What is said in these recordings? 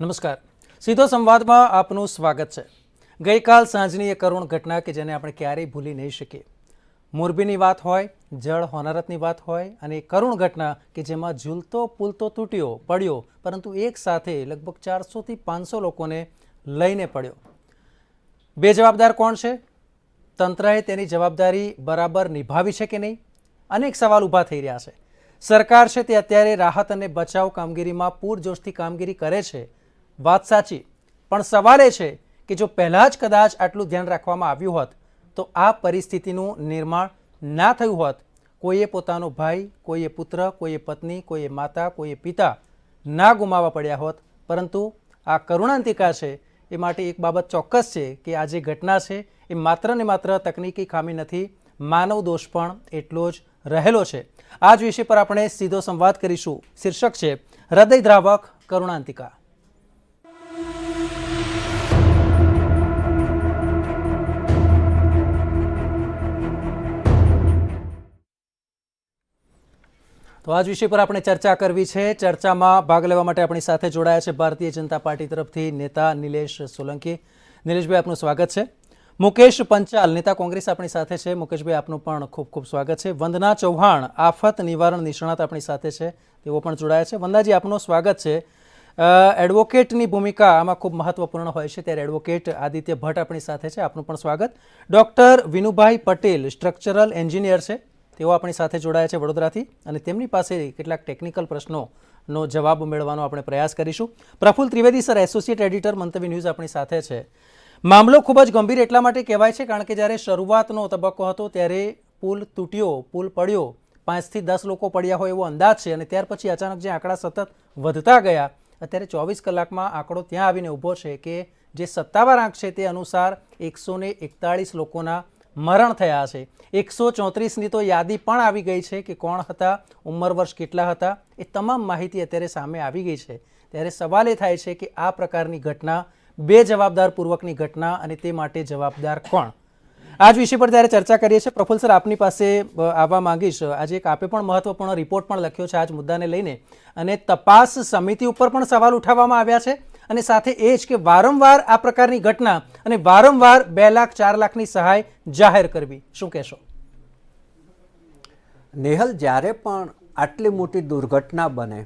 નમસ્કાર. સીધો સંવાદમાં આપનું સ્વાગત છે. ગઈકાલ સાંજની એ કરુણ ઘટના કે જેને આપણે ક્યારેય ભૂલી નહીં શકીએ. મોરબીની વાત હોય, જળ હોનારતની વાત હોય અને એ કરુણ ઘટના કે જેમાં ઝૂલતો પુલ તો તૂટ્યો પડ્યો, પરંતુ એક સાથે લગભગ 400થી 500 લોકોને લઈને પડ્યો. બે જવાબદાર કોણ છે? તંત્રએ તેની જવાબદારી બરાબર નિભાવી છે કે નહીં? અનેક સવાલ ઊભા થઈ રહ્યા છે. સરકાર છે તે અત્યારે રાહત અને બચાવ કામગીરીમાં પૂરજોશથી કામગીરી કરે છે, વાત સાચી, પણ સવાલ એ છે કે જો પહેલાં જ કદાચ આટલું ધ્યાન રાખવામાં આવ્યું હોત તો આ પરિસ્થિતિનું નિર્માણ ના થયું હોત. કોઈએ પોતાનો ભાઈ, કોઈએ પુત્ર, કોઈએ પત્ની, કોઈએ માતા, કોઈએ પિતા ના ગુમાવવા પડ્યા હોત. પરંતુ આ કરુણાંતિકા છે એ માટે એક બાબત ચોક્કસ છે કે આ જે ઘટના છે એ માત્ર ને માત્ર તકનીકી ખામી નથી, માનવ દોષ પણ એટલો જ રહેલો છે. આ જ વિષય પર આપણે સીધો સંવાદ કરીશું. શીર્ષક છે હૃદયદ્રાવક કરુણાંતિકા. તો આ જ વિષય પર આપણે ચર્ચા કરવી છે. ચર્ચામાં ભાગ લેવા માટે આપણી સાથે જોડાયા છે ભારતીય જનતા પાર્ટી તરફથી નેતા નિલેશ સોલંકી. નિલેશભાઈ, આપનું સ્વાગત છે. મુકેશ પંચાલ, નેતા કોંગ્રેસ, આપણી સાથે છે. મુકેશભાઈ, આપનું પણ ખૂબ ખૂબ સ્વાગત છે. વંદના ચૌહાણ, આફત નિવારણ નિષ્ણાત, આપણી સાથે છે, તેઓ પણ જોડાયા છે. વંદાજી, આપનું સ્વાગત છે. એડવોકેટની ભૂમિકા આમાં ખૂબ મહત્વપૂર્ણ હોય છે, ત્યારે એડવોકેટ આદિત્ય ભટ્ટ આપણી સાથે છે, આપનું પણ સ્વાગત. Doctor Vinubhai Patel, structural engineer છે, તેઓ આપણી સાથે જોડાયા છે વડોદરાથી, અને તેમની પાસે કેટલાક ટેકનિકલ પ્રશ્નોનો જવાબ મેળવવાનો આપણે પ્રયાસ કરીશું. પ્રફુલ્લ ત્રિવેદી સર, એસોસિએટ એડિટર, મંતવ્ય ન્યૂઝ, આપણી સાથે છે. મામલો ખૂબ જ ગંભીર એટલા માટે કહેવાય છે કારણ કે જ્યારે શરૂઆતનો તબક્કો હતો ત્યારે પુલ તૂટ્યો, પુલ પડ્યો, 5થી 10 લોકો પડ્યા હોય એવો અંદાજ છે, અને ત્યાર પછી અચાનક જે આંકડા સતત વધતા ગયા, અત્યારે 24 કલાકમાં આંકડો ત્યાં આવીને ઊભો છે કે જે સત્તાવાર આંક છે તે અનુસાર 141 લોકોના મરણ થયા છે. 134ની તો યાદી પણ આવી ગઈ છે કે કોણ હતા, ઉંમર વર્ષ કેટલા હતા, એ તમામ માહિતી અત્યારે સામે આવી ગઈ છે. ત્યારે સવાલ એ થાય છે કે આ પ્રકારની ઘટના, બે જવાબદારપૂર્વકની ઘટના, અને તે માટે જવાબદાર કોણ? આ જ વિષય પર ત્યારે ચર્ચા કરીએ છીએ. પ્રફુલ્લ સર, આપની પાસે આવવા માંગીશ. આજે એક આપે પણ મહત્વપૂર્ણ રિપોર્ટ પણ લખ્યો છે આ જ મુદ્દાને લઈને, અને તપાસ સમિતિ ઉપર પણ સવાલ ઉઠાવવામાં આવ્યા છે, અને સાથે એ જ કે વારંવાર આ પ્રકારની ઘટના અને વારંવાર 2 લાખ 4 લાખની સહાય જાહેર કરવી, શું કહેશો? નેહલ, જ્યારે પણ આટલી મોટી દુર્ઘટના બને,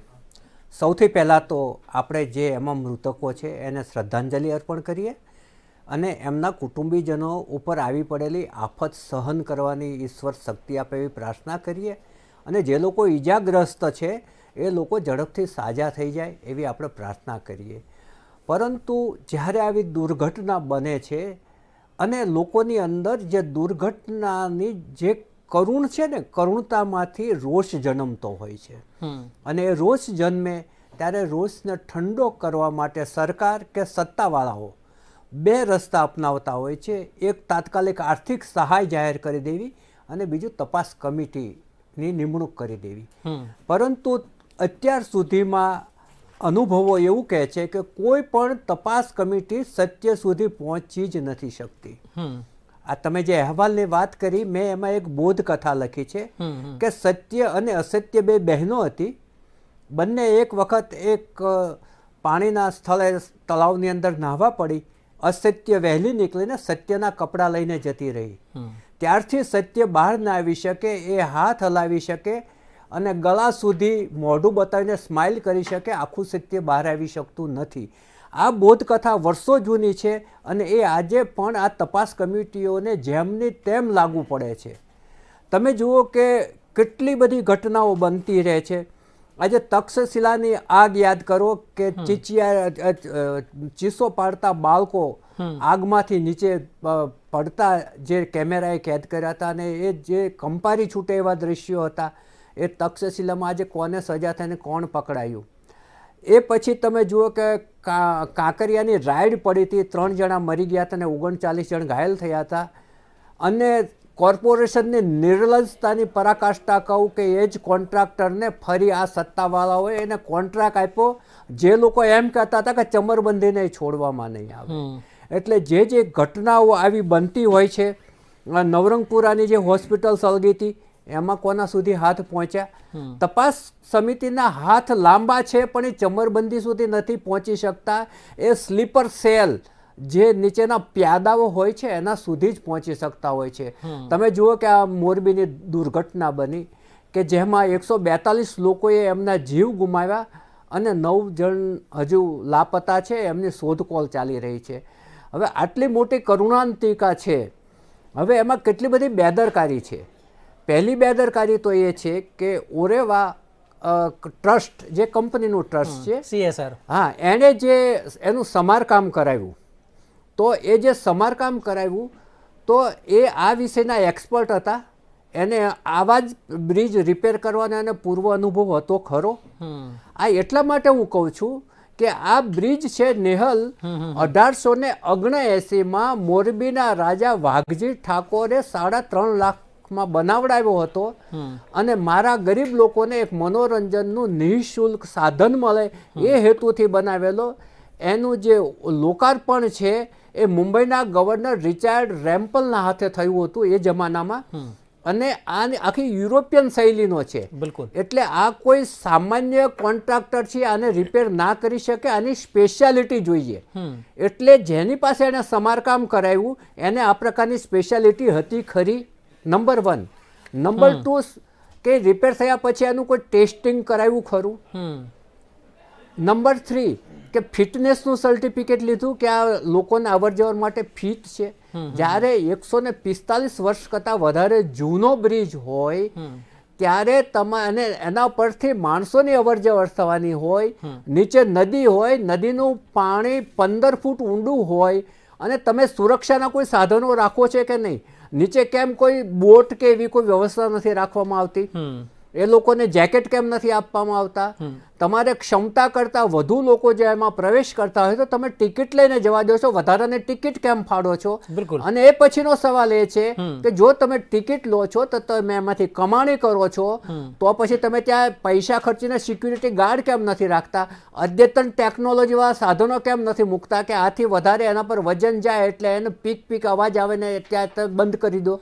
સૌથી પહેલાં તો આપણે જે એમાં મૃતકો છે એને શ્રદ્ધાંજલિ અર્પણ કરીએ, અને એમના કુટુંબીજનો ઉપર આવી પડેલી આફત સહન કરવાની ઈશ્વર શક્તિ આપે એવી પ્રાર્થના કરીએ, અને જે લોકો ઈજાગ્રસ્ત છે એ લોકો ઝડપથી સાજા થઈ જાય એવી આપણે પ્રાર્થના કરીએ. પરંતુ જ્યારે આવી દુર્ઘટના બને છે અને લોકોની અંદર જે દુર્ઘટનાની જે કરુણ છે ને, કરુણતામાંથી રોષ જન્મતો હોય છે, અને એ રોષ જન્મે ત્યારે રોષને ઠંડો કરવા માટે સરકાર કે સત્તાવાળાઓ બે રસ્તા અપનાવતા હોય છે. એક, તાત્કાલિક આર્થિક સહાય જાહેર કરી દેવી, અને બીજું તપાસ કમિટીની નિમણૂક કરી દેવી. પરંતુ અત્યાર સુધીમાં અનુભવો એવું કહે છે કે કોઈ પણ તપાસ કમિટી સત્ય સુધી પહોંચી જ નથી શકતી. આ તમે જે અહેવાલની વાત કરી, મેં એમાં એક બોધ કથા લખી છે કે સત્ય અને અસત્ય બે બહેનો હતી. બંને એક વખત એક પાણીના સ્થળે તળાવની અંદર નાહવા પડી. અસત્ય વહેલી નીકળીને સત્યના કપડાં લઈને જતી રહી. ત્યારથી સત્ય બહાર ના આવી શકે, એ હાથ હલાવી શકે અને ગળા સુધી મોઢું બતાવીને સ્માઇલ કરી શકે, આખું સત્ય બહાર આવી શકતું નથી. આ બોધકથા વર્ષો જૂની છે, અને એ આજે પણ આ તપાસ કમિટીઓને જેમની તેમ લાગુ પડે છે. તમે જુઓ કે કેટલી બધી ઘટનાઓ બનતી રહે છે. આજે તક્ષશિલાની આગ યાદ કરો કે ચીસો પાડતા બાળકો આગમાંથી નીચે પડતા જે કેમેરાએ કેદ કર્યા હતા, અને એ જે કંપારી છૂટે એવા દ્રશ્યો હતા, એ તક્ષશિલામાં આજે કોને સજા થઈને કોણ પકડાયું. એ પછી તમે જુઓ કે કાંકરિયાની રાઈડ પડી હતી, 3 જણા મરી ગયા હતા અને 39 જણ ઘાયલ થયા હતા. અને કોર્પોરેશનની નિર્લજતાની પરાકાષ્ઠા કહું કે એ જ કોન્ટ્રાક્ટરને ફરી આ સત્તાવાળાઓએ એને કોન્ટ્રાક્ટ આપ્યો, જે લોકો એમ કહેતા હતા કે ચમરબંધીને છોડવામાં નહીં આવે. એટલે જે ઘટનાઓ આવી બનતી હોય છે, નવરંગપુરાની જે હોસ્પિટલ સળગી હતી એમાં કોના સુધી હાથ પહોંચ્યા? તપાસ સમિતિના હાથ લાંબા છે પણ એ ચમરબંધી સુધી નથી પહોંચી શકતા. એ સ્લીપર સેલ જે નીચેના પ્યાદાઓ હોય છે એના સુધી જ પહોંચી શકતા હોય છે. તમે જુઓ કે આ મોરબીની દુર્ઘટના બની કે જેમાં 142 લોકોએ એમના જીવ ગુમાવ્યા અને 9 જણ હજુ લાપતા છે, એમની શોધખોળ ચાલી રહી છે. હવે આટલી મોટી કરુણાંતિકા છે, હવે એમાં કેટલી બધી બેદરકારી છે. પહેલી બેદરકારી તો એ છે કે ઓરેવા ટ્રસ્ટ, જે કંપનીનું ટ્રસ્ટ છે, CSR, હા, એણે જે એનું સમારકામ કરાવ્યું, તો એ જે સમારકામ કરાવ્યું તો એ આ વિષયના એક્સપર્ટ હતા. એને આવા જ બ્રિજ રિપેર કરવાનો એને પૂર્વ અનુભવ હતો ખરો? આ એટલા માટે હું કહું છું કે આ બ્રિજ છે નેહલ 1879માં મોરબીના રાજા વાઘજી ઠાકોરે 3.5 લાખમાં બનાવડાવ્યો હતો. અને મારા ગરીબ લોકોને એક મનોરંજનનું નિઃશુલ્ક સાધન મળે એ હેતુથી બનાવેલો. એનું જે લોકાર્પણ છે એ મુંબઈના ગવર્નર રિચાર્ડ રેમ્પલના હાથે થયું હતું એ જમાનામાં. અને આ આખી યુરોપિયન શૈલીનો છે. બિલકુલ. એટલે આ કોઈ સામાન્ય કોન્ટ્રાક્ટર છે આને રિપેર ના કરી શકે, આની સ્પેશિયાલિટી જોઈએ. એટલે જેની પાસે એને સમારકામ કરાવ્યું એને આ પ્રકારની સ્પેશિયાલિટી હતી ખરી, નંબર 1. નંબર 2 કે રિપેર થયા પછી એનું કોઈ ટેસ્ટિંગ કરાવ્યું ખરું? નંબર 3 કે ફિટનેસનું સર્ટિફિકેટ લીધું કે આ લોકોને અવર જવર માટે ફિટ છે. જ્યારે 145 વર્ષ કરતાં વધારે જૂનો બ્રિજ હોય ત્યારે અને એના પરથી માણસોની અવર જવર થવાની હોય, નીચે નદી હોય, નદીનું પાણી 15 ફૂટ ઊંડું હોય, અને તમે સુરક્ષાના કોઈ સાધનો રાખો છે કે નહીં? નીચે કેમ કોઈ બોટ કે એવી કોઈ વ્યવસ્થા નથી રાખવામાં આવતી? એ લોકોને જેકેટ કેમ નથી આપવામાં આવતા? તમારે ક્ષમતા કરતાં વધુ લોકો જે એમાં પ્રવેશ કરતા હોય તો તમે ટિકિટ લઈને જવા દો છો, વધારાની ટિકિટ કેમ ફાડો છો? અને એ પછીનો સવાલ એ છે કે જો તમે ટિકિટ લો છો તો તમે એમાંથી કમાણી કરો છો, તો પછી તમે ત્યાં પૈસા ખર્ચીને સિક્યુરિટી ગાર્ડ કેમ નથી રાખતા? અદ્યતન ટેકનોલોજીવાળા સાધનો કેમ નથી મૂકતા કે આથી વધારે એના પર વજન જાય એટલે એને પીક અવાજ આવે ને ત્યાં બંધ કરી દો?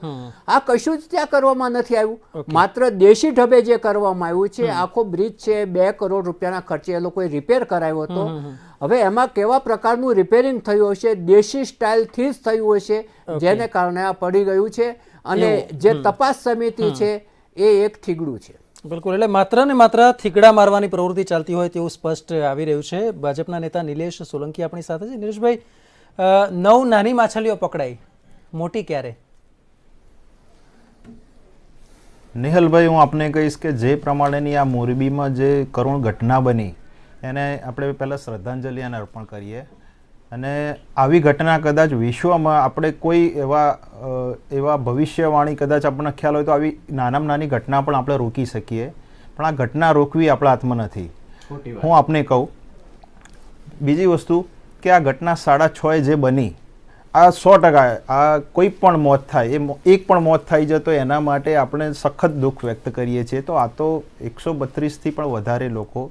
આ કશું જ ત્યાં કરવામાં નથી આવ્યું. માત્ર દેશી ઢબે જે કરવામાં આવ્યું છે, આખો બ્રિજ છે 2 કરોડ રૂપિયાના ખર્ચે એ લોકોએ રિપેર કરાવ્યો હતો. હવે એમાં કેવા પ્રકારનું રિપેરિંગ થયું હશે? દેશી સ્ટાઇલથી જ થયું હશે, જેને કારણે આ પડી ગયું છે. અને જે તપાસ સમિતિ છે એ એક થીગડું છે. બિલકુલ. એટલે માત્ર ને માત્ર થીગડા મારવાની પ્રવૃત્તિ ચાલતી હોય તેવું સ્પષ્ટ આવી રહ્યું છે. ભાજપના નેતા નિલેશ સોલંકી આપણી સાથે છે. નિલેશભાઈ, 9 નાની માછલીઓ પકડાઈ, મોટી ક્યારે? નિહલભાઈ, હું આપને કહીશ કે જે પ્રમાણેની આ મોરબીમાં જે કરુણ ઘટના બની એને આપણે પહેલાં શ્રદ્ધાંજલિ અને અર્પણ કરીએ. અને આવી ઘટના કદાચ વિશ્વમાં આપણે કોઈ એવા ભવિષ્યવાણી કદાચ આપણને ખ્યાલ હોય તો આવી નાનામાં નાની ઘટના પણ આપણે રોકી શકીએ, પણ આ ઘટના રોકવી આપણા હાથમાં નથી. હું આપને કહું બીજી વસ્તુ કે આ ઘટના 6:30 જે બની, આ 100% આ કોઈ પણ મોત થાય, એક પણ મોત થઈ જાય તો એના માટે આપણે સખત દુઃખ વ્યક્ત કરીએ છીએ. તો આ તો 132થી પણ વધારે લોકો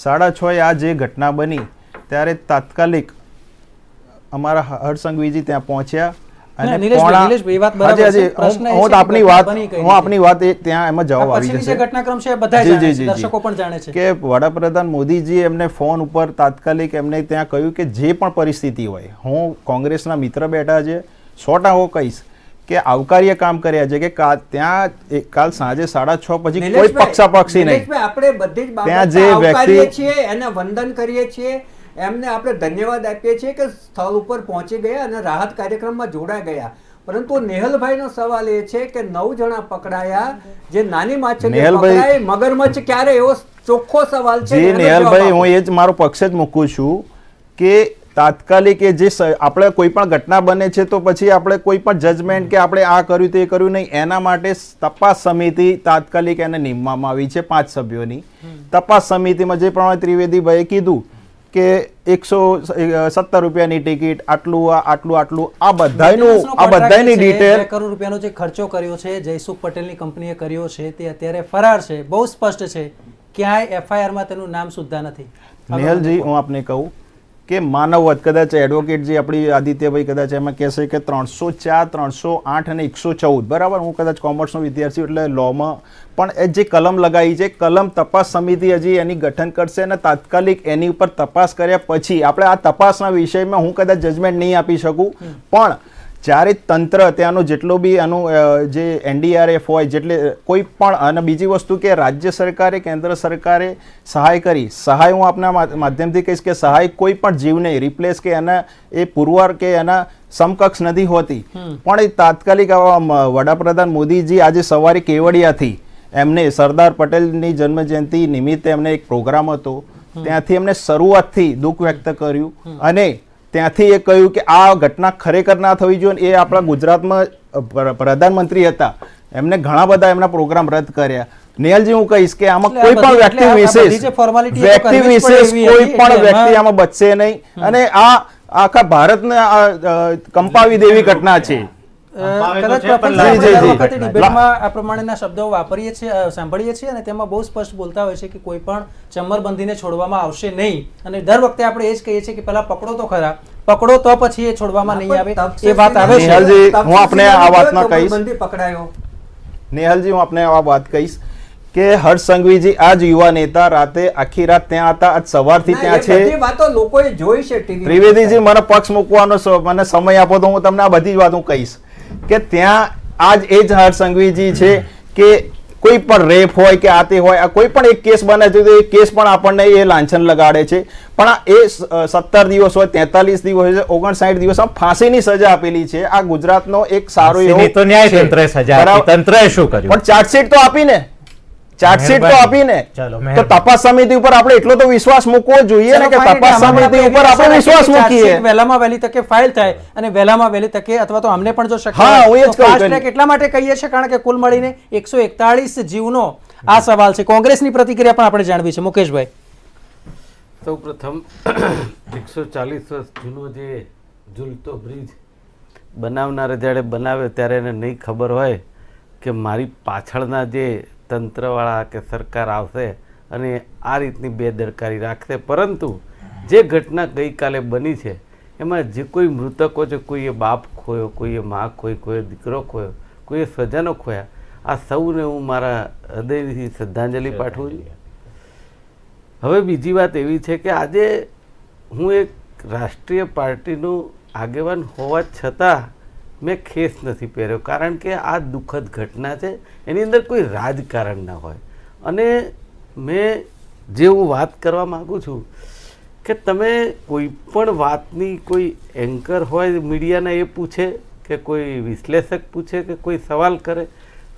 6:30 આ જે ઘટના બની ત્યારે તાત્કાલિક અમારા હર્ષસંઘવીજી ત્યાં પહોંચ્યા અને આપની વાત ત્યાં એમાં જવાબ આવી જશે. ઘટનાક્રમ છે બધા જાણે છે, દર્શકો પણ જાણે છે કે વડાપ્રધાન મોદીજી એમને ફોન ઉપર તાત્કાલિક એમને ત્યાં કહ્યું કે જે પણ પરિસ્થિતિ હોય, હું કોંગ્રેસના મિત્ર બેઠા છે, 100% કહીશ કે આવકાર્ય કામ કર્યા છે કે ત્યાં કાલ સાંજે 6:30 પછી કોઈ પક્ષાપક્ષી નહીં, આપણે બધી જ ત્યાં જે વ્યક્તિ છીએ એને વંદન કરીએ છીએ, એમને આપણે ધન્યવાદ આપીએ છીએ કે સ્થળ ઉપર પહોંચી ગયા અને રાહત કાર્યક્રમમાં જોડાઈ ગયા. પરંતુ નેહલભાઈનો સવાલ એ છે કે 9 જણા પકડાયા, જે નાની માછલીઓ પકડાઈ, મગરમચ્છ ક્યારે? એવો ચોખ્ખો સવાલ છે. નેહલભાઈ, હું એ જ મારો પક્ષ જ મૂકું છું કે તાત્કાલિક જે આપણે કોઈ પણ ઘટના બને છે તો પછી આપણે કોઈ પણ જજમેન્ટ કે આપણે આ કર્યું તે કર્યું નહીં, એના માટે તપાસ સમિતિ તાત્કાલિક એને નિમવામાં આવી છે 5 સભ્યોની. તપાસ સમિતિમાં જે પ્રમાણે ત્રિવેદીભાઈએ કીધું કે 117 રૂપિયાની ટિકિટ, આટલું આ બધાની ડિટેલ, 2 કરોડ રૂપિયાનો જે ખર્ચો કર્યો છે જયસુખ પટેલની કંપનીએ કર્યો છે તે અત્યારે ફરાર છે. બહુ સ્પષ્ટ છે, ક્યાંય FIR માં તેનું નામ સુદ્ધા નથી. નિહલજી, હું આપને કહું કે માનવવત કદાચ એડવોકેટ જે આપણી આદિત્યભાઈ કદાચ એમાં કહેશે કે 304, 308 અને 114, બરાબર. હું કદાચ કોમર્સનો વિદ્યાર્થી એટલે લોમાં પણ એ જે કલમ લગાવી છે, કલમ તપાસ સમિતિ હજી એની ગઠન કરશે અને તાત્કાલિક એની ઉપર તપાસ કર્યા પછી આપણે આ તપાસના વિષયમાં હું કદાચ જજમેન્ટ નહીં આપી શકું, પણ જ્યારે તંત્ર ત્યાંનું જેટલો બી આનું જે NDRF હોય જેટલે કોઈ પણ, અને બીજી વસ્તુ કે રાજ્ય સરકારે કેન્દ્ર સરકારે સહાય કરી, સહાય હું આપના માધ્યમથી કહીશ કે સહાય કોઈ પણ જીવને રિપ્લેસ કે એના એ પુરવાર કે એના સમકક્ષ નથી હોતી, પણ એ તાત્કાલિક વડાપ્રધાન મોદીજી આજે સવારે કેવડિયાથી એમને સરદાર પટેલની જન્મજયંતિ નિમિત્તે એમને એક પ્રોગ્રામ હતો, ત્યાંથી એમને શરૂઆતથી દુઃખ વ્યક્ત કર્યું અને ત્યાંથી એ કહ્યું કે આ ઘટના ખરેખર ના થવી જોઈએ. એ આપણા ગુજરાતમાં પ્રધાનમંત્રી હતા, એમને ઘણા બધા એમના પ્રોગ્રામ રદ કર્યા. નેહલજી, હું કહીશ કે આમાં કોઈ પણ વ્યક્તિ વિશેષ કોઈ પણ વ્યક્તિ આમાં બચશે નહીં અને આ આખા ભારતને કંપાવી દેવી ઘટના છે. કદાચ વખતે ડિબેટમાં આ પ્રમાણેના શબ્દો વાપરીએ છીએ, સાંભળીએ છીએ અને તેમાં બહુ સ્પષ્ટ બોલતા હોય છે કે કોઈ પણ ચમરબંધીને છોડવામાં આવશે નહીં, અને દર વખતે આપણે એ જ કહીએ છીએ કે પહેલા પકડો તો ખરા, પકડો તો પછી એ છોડવામાં નહીં આવે. એ વાત આવે છે. નેહલજી, હું આપને આ વાતમાં કહીશ. પકડાયો નેહલજી, હું આપને આ વાત કહીશ કે હર્ષ સંઘવીજી આ જ યુવા નેતા રાતે આખી રાત ત્યાં હતા, આજ સવારથી ત્યાં છે. બધી વાતો લોકોએ જોઈ છે ટીવી. ત્રિવેદીજી, મને પક્ષ મૂકવાનો મને સમય આપો તો હું તમને આ બધી જ વાત હું કહીશ કે ત્યાં આજ એ જ હર્ષ સંઘવીજી છે કે કોઈ પણ રેપ હોય કે આ તે હોય, કોઈ પણ એક કેસ બને છે તો એ કેસ પણ આપણને એ લાંછન લગાડે છે, પણ એ 17 દિવસ હોય, 43 દિવસ હોય, 59 દિવસ ફાંસીની સજા આપેલી છે. આ ગુજરાતનો એક સારો એવો ન્યાયતંત્રએ સજા આપી, તંત્રએ શું કર્યું? પણ ચાર્જશીટ તો આપીને, ચાર્જશીટ તો આપીને તો તપાસ સમિતિ ઉપર આપણે એટલો તો વિશ્વાસ મૂકવો જોઈએ ને કે તપાસ સમિતિ ઉપર આપણે વિશ્વાસ મૂકીએ, વહેલામાં વહેલી તકે ફાઇલ થાય અને વહેલામાં વહેલી તકે, અથવા તો અમને પણ જો શક્ય હા, હું એ જ હોય તો કહું ફાસ્ટ છું. ટ્રેક એટલા માટે કહીએ છીએ કારણ કે કુલ મળીને 141 જીવનો આ સવાલ છે. કોંગ્રેસની પ્રતિક્રિયા પણ આપણે જાણવી છે. મુકેશભાઈ, સૌ પ્રથમ 140 વર્ષ જૂનો જે ઝૂલતો બ્રિજ બનાવનારે જ્યારે બનાવે ત્યારે એને નહીં ખબર હોય કે મારી પાછળના જે તંત્રવાળા કે સરકાર આવશે અને આ રીતની બેદરકારી રાખશે. પરંતુ જે ઘટના ગઈકાલે બની છે એમાં જે કોઈ મૃતકો છે, કોઈએ બાપ ખોયો, કોઈએ મા ખોઈ, કોઈએ દીકરો ખોયો, કોઈએ સ્વજનો ખોયા, આ સૌને હું મારા હૃદયથી શ્રદ્ધાંજલિ પાઠવું છું. હવે બીજી વાત એવી છે કે આજે હું એક રાષ્ટ્રીય પાર્ટીનું આગેવાન હોવા છતાં મેં ખેસ નથી પહેર્યો, કારણ કે આ દુઃખદ ઘટના છે, એની અંદર કોઈ રાજકારણ ના હોય. અને મેં જે હું વાત કરવા માગું છું કે તમે કોઈ પણ વાતની કોઈ એન્કર હોય મીડિયાના એ પૂછે કે કોઈ વિશ્લેષક પૂછે કે કોઈ સવાલ કરે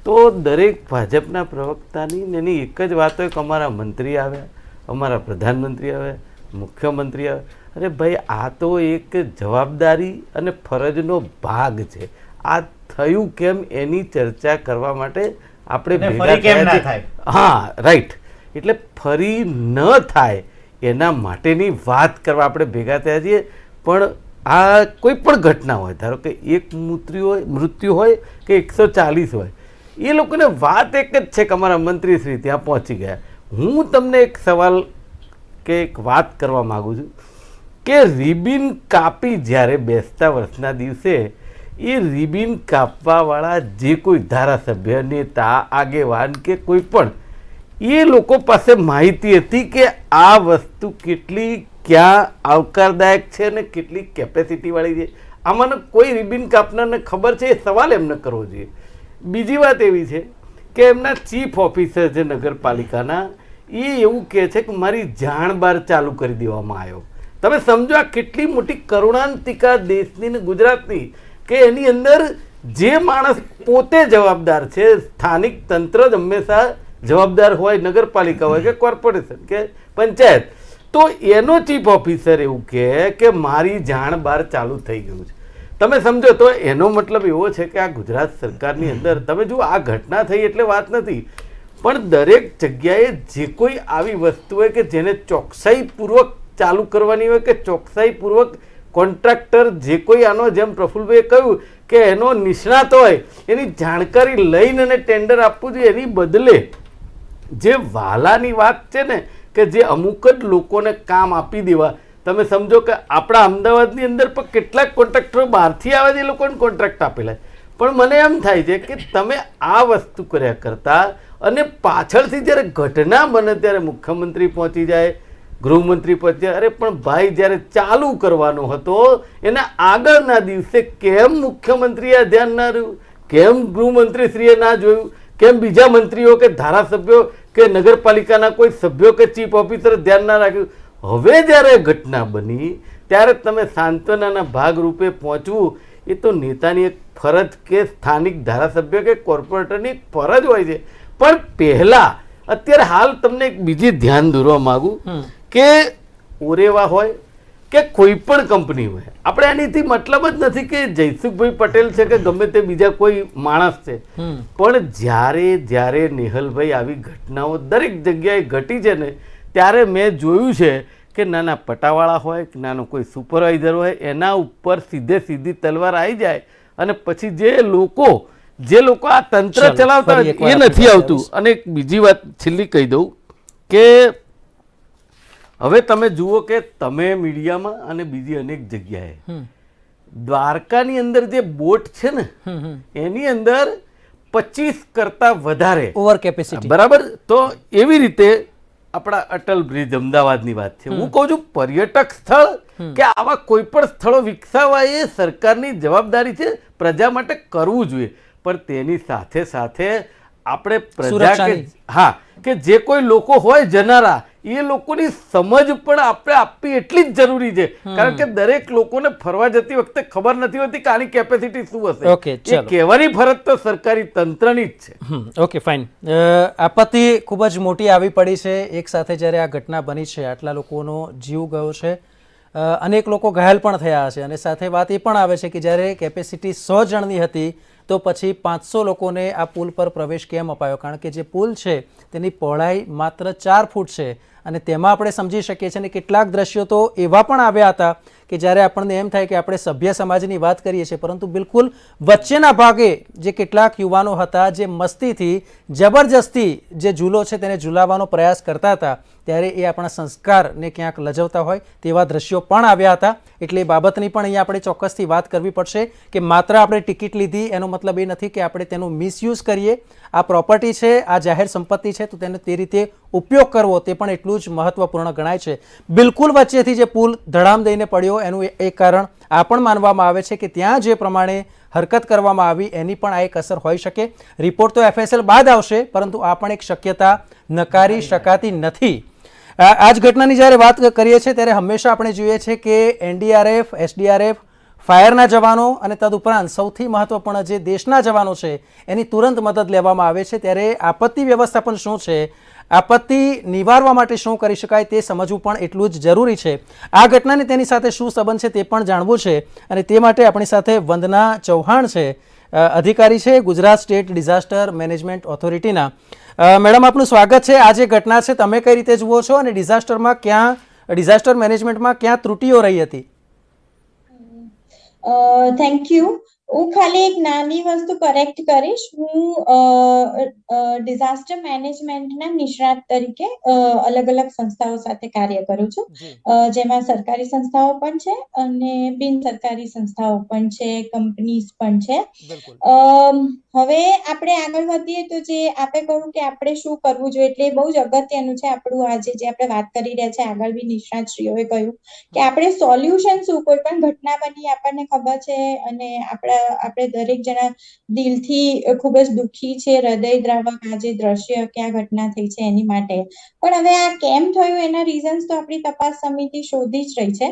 તો દરેક ભાજપના પ્રવક્તાની એની એક જ વાત હોય કે અમારા મંત્રી આવ્યા, અમારા પ્રધાનમંત્રી આવ્યા, મુખ્યમંત્રી આવ્યા. અરે ભાઈ, આ તો એક જવાબદારી અને ફરજનો ભાગ છે. આ થયું કેમ એની ચર્ચા કરવા માટે આપણે ભેગા થયા છીએ. હા, રાઈટ. એટલે ફરી ન થાય એના માટેની વાત કરવા આપણે ભેગા થયા છીએ. પણ આ કોઈ પણ ઘટના હોય, ધારો કે એક મૃત્યુ હોય કે 140 હોય, એ લોકોને વાત એક જ છે કે અમારા મંત્રીશ્રી ત્યાં પહોંચી ગયા. હું તમને એક સવાલ કે એક વાત કરવા માગું છું કે રિબિન કાપી જ્યારે બેસતા વર્ષના દિવસે એ રિબિન કાપવાવાળા જે કોઈ ધારાસભ્ય, નેતા, આગેવાન કે કોઈ પણ, એ લોકો પાસે માહિતી હતી કે આ વસ્તુ કેટલી ક્યાં આવકારદાયક છે અને કેટલી કેપેસિટીવાળી છે. આમાંનો કોઈ રિબિન કાપનારને ખબર છે? એ સવાલ એમને કરવો જોઈએ. બીજી વાત એવી છે કે એમના ચીફ ઓફિસર છે નગરપાલિકાના, એ એવું કહે છે કે મારી જાણ બહાર ચાલુ કરી દેવામાં આવ્યો. તમે સમજો આ કેટલી મોટી કરુણાંતિકા દેશની ને ગુજરાતની, કે એની અંદર જે માણસ પોતે જવાબદાર છે, સ્થાનિક તંત્ર જ હંમેશા જવાબદાર હોય, નગરપાલિકા હોય કે કોર્પોરેશન કે પંચાયત, તો એનો ચીફ ઓફિસર એવું કહે કે મારી જાણ બહાર ચાલુ થઈ ગયું છે. તમે સમજો તો એનો મતલબ એવો છે કે આ ગુજરાત સરકારની અંદર તમે જુઓ, આ ઘટના થઈ એટલે વાત નથી, પણ દરેક જગ્યાએ જે કોઈ આવી વસ્તુ હોય કે જેને ચોકસાઈપૂર્વક ચાલુ કરવાની હોય કે ચોકસાઈપૂર્વક કોન્ટ્રાક્ટર જે કોઈ આનો, જેમ પ્રફુલભાઈએ કહ્યું કે એનો નિષ્ણાત હોય એની જાણકારી લઈને અને ટેન્ડર આપવું જોઈએ, એની બદલે જે વાલાની વાત છે ને કે જે અમુક જ લોકોને કામ આપી દેવા, તમે સમજો કે આપણા અમદાવાદની અંદર પણ કેટલાક કોન્ટ્રાક્ટરો બહારથી આવે છે, એ લોકોને કોન્ટ્રાક્ટ આપેલા. પણ મને એમ થાય છે કે તમે આ વસ્તુ કર્યા કરતા અને પાછળથી જ્યારે ઘટના બને ત્યારે મુખ્યમંત્રી પહોંચી જાય, ગૃહમંત્રી પહોંચી જાય, અરે પણ ભાઈ જ્યારે ચાલુ કરવાનો હતો એના આગળના દિવસે કેમ મુખ્યમંત્રીએ ધ્યાન ના રહ્યું, કેમ ગૃહમંત્રીશ્રીએ ના જોયું, કેમ બીજા મંત્રીઓ કે ધારાસભ્યો કે નગરપાલિકાના કોઈ સભ્યો કે ચીફ ઓફિસર ધ્યાન ના રાખ્યું. હવે જ્યારે ઘટના બની ત્યારે તમે સાંત્વનાના ભાગરૂપે પહોંચવું એ તો નેતાની એક ફરજ કે સ્થાનિક ધારાસભ્ય કે કોર્પોરેટરની એક ફરજ હોય છે. પણ પહેલા અત્યારે હાલ તમને એક બીજી ધ્યાન દોરવા માંગુ કે ઓરેવા હોય કે કોઈ પણ કંપની હોય, આપણે આનીથી મતલબ જ નથી કે જયસુખભાઈ પટેલ છે કે ગમે તે બીજા કોઈ માણસ છે, પણ જ્યારે નેહલભાઈ આવી ઘટનાઓ દરેક જગ્યાએ ઘટી છે ને ત્યારે મેં જોયું છે કે નાના પટાવાળા હોય કે નાનો કોઈ સુપરવાઇઝર હોય એના ઉપર સીધી તલવાર આવી જાય અને પછી જે લોકો આ તંત્ર ચલાવતા હોય એ નથી આવતું. અને એક બીજી વાત છેલ્લી કહી દઉં કે હવે તમે જુઓ કે તમે મીડિયામાં અને બીજી અનેક જગ્યાએ દ્વારકાની અંદર જે બોટ છે ને એની અંદર 25 કરતા વધારે ઓવર કેપેસિટી, બરાબર. તો એવી રીતે આપણા અટલ બ્રિજ અમદાવાદની વાત છે. હું કહું છું પર્યટક સ્થળ કે આવા કોઈ પણ સ્થળો વિકસાવવા એ સરકારની જવાબદારી છે, પ્રજા માટે કરવું જોઈએ. પણ તેની સાથે સાથે આપણે પ્રજા કે જે કોઈ લોકો હોય જનારા એ લોકોની સમજ પણ આપણે આપવી એટલી જ જરૂરી છે. કારણ કે દરેક લોકોને ફરવા જતી વખતે ખબર નથી હોતી કે આની કેપેસિટી શું હશે. એ કહેવાની ફરજ તો સરકારી તંત્રની જ છે. Okay, fine. આપત્તિ ખૂબ જ મોટી આવી પડી છે એક સાથે જ્યારે આ ઘટના બની છે. આટલા લોકોનો જીવ ગયો છે, અનેક લોકો ઘાયલ પણ થયા છે. અને સાથે વાત એ પણ આવે છે કે જ્યારે કેપેસિટી 100 જણની હતી તો પછી 500 લોકોને આ પુલ પર પ્રવેશ કેમ અપાયો? કારણ કે જે પુલ છે તેની પહોળાઈ માત્ર 4 ફૂટ છે અને તેમાં આપણે સમજી શકીએ છીએ. અને કેટલાક દ્રશ્યો તો એવા પણ આવ્યા હતા કે જ્યારે આપણને એમ થાય કે આપણે સભ્ય સમાજની વાત કરીએ છીએ, પરંતુ બિલકુલ વચ્ચેના ભાગે જે કેટલાક યુવાનો હતા જે મસ્તીથી જબરજસ્તી જે ઝૂલો છે તેને ઝૂલાવવાનો પ્રયાસ કરતા હતા, ત્યારે એ આપણા સંસ્કારને ક્યાંક લજવતા હોય તેવા દ્રશ્યો પણ આવ્યા હતા. એટલે એ બાબતની પણ અહીંયા આપણે ચોક્કસથી વાત કરવી પડશે કે માત્ર આપણે ટિકિટ લીધી એનો મતલબ એ નથી કે આપણે તેનો મિસયુઝ કરીએ. આ પ્રોપર્ટી છે, આ જાહેર સંપત્તિ છે, તો તેને તે રીતે ઉપયોગ કરવો તે પણ એટલું જ મહત્વપૂર્ણ ગણાય છે. બિલકુલ વચ્ચેથી જે પુલ ધડામ દઈને પડ્યો એનું એક કારણ આ પણ માનવામાં આવે છે કે ત્યાં જે પ્રમાણે હરકત કરવામાં આવી એની પણ આ એક અસર હોઈ શકે. રિપોર્ટ તો FSL બાદ આવશે, પરંતુ આ પણ એક શક્યતા નકારી શકાતી નથી. આ જ ઘટનાની જ્યારે વાત કરીએ છીએ ત્યારે હંમેશા આપણે જોઈએ છીએ કે NDRF, SDRF, ફાયરના જવાનો અને તદુપરાંત સૌથી મહત્વપૂર્ણ જે દેશના જવાનો છે એની તુરંત મદદ લેવામાં આવે છે. ત્યારે આપત્તિ વ્યવસ્થાપન શું છે, આપત્તિ નિવારવા માટે શું કરી શકાય તે સમજવું પણ એટલું જ જરૂરી છે. આ ઘટનાની તેની સાથે શું સંબંધ છે તે પણ જાણવું છે. અને તે માટે આપણી સાથે વંદના ચૌહાણ છે, અધિકારી છે ગુજરાત સ્ટેટ ડિઝાસ્ટર મેનેજમેન્ટ ઓથોરિટીના. મેડમ, આપનું સ્વાગત છે. આ જે ઘટના છે તમે કઈ રીતે જુઓ છો અને ડિઝાસ્ટર મેનેજમેન્ટમાં ક્યાં ત્રુટીઓ રહી હતી? Thank you. હું ખાલી એક નાની વસ્તુ કરેક્ટ કરીશ. હું ડિઝાસ્ટર મેનેજમેન્ટના નિષ્ણાત તરીકે અલગ અલગ સંસ્થાઓ સાથે કાર્ય કરું છું, જેમાં સરકારી સંસ્થાઓ પણ છે અને બિન સરકારી સંસ્થાઓ પણ છે, કંપનીઝ પણ છે. હવે આપણે આગળ વધીએ તો જે આપણે કહ્યું કે આપણે શું કરવું જોઈએ, એટલે બહુ જ અગત્યનું છે આપણું આજે જે આપણે વાત કરી રહ્યા છે. આગળ બી નિષ્ણાતશ્રીઓએ કહ્યું કે આપણે સોલ્યુશન શું, કોઈ પણ ઘટના બની આપણને ખબર છે અને આપણે દરેક જણા દિલથી ખૂબ જ દુઃખી છે, હૃદયદ્રાવક આ જે દ્રશ્ય કે આ ઘટના થઈ છે એની માટે. પણ હવે આ કેમ થયું એના રીઝન્સ તો આપણી તપાસ સમિતિ શોધી જ રહી છે.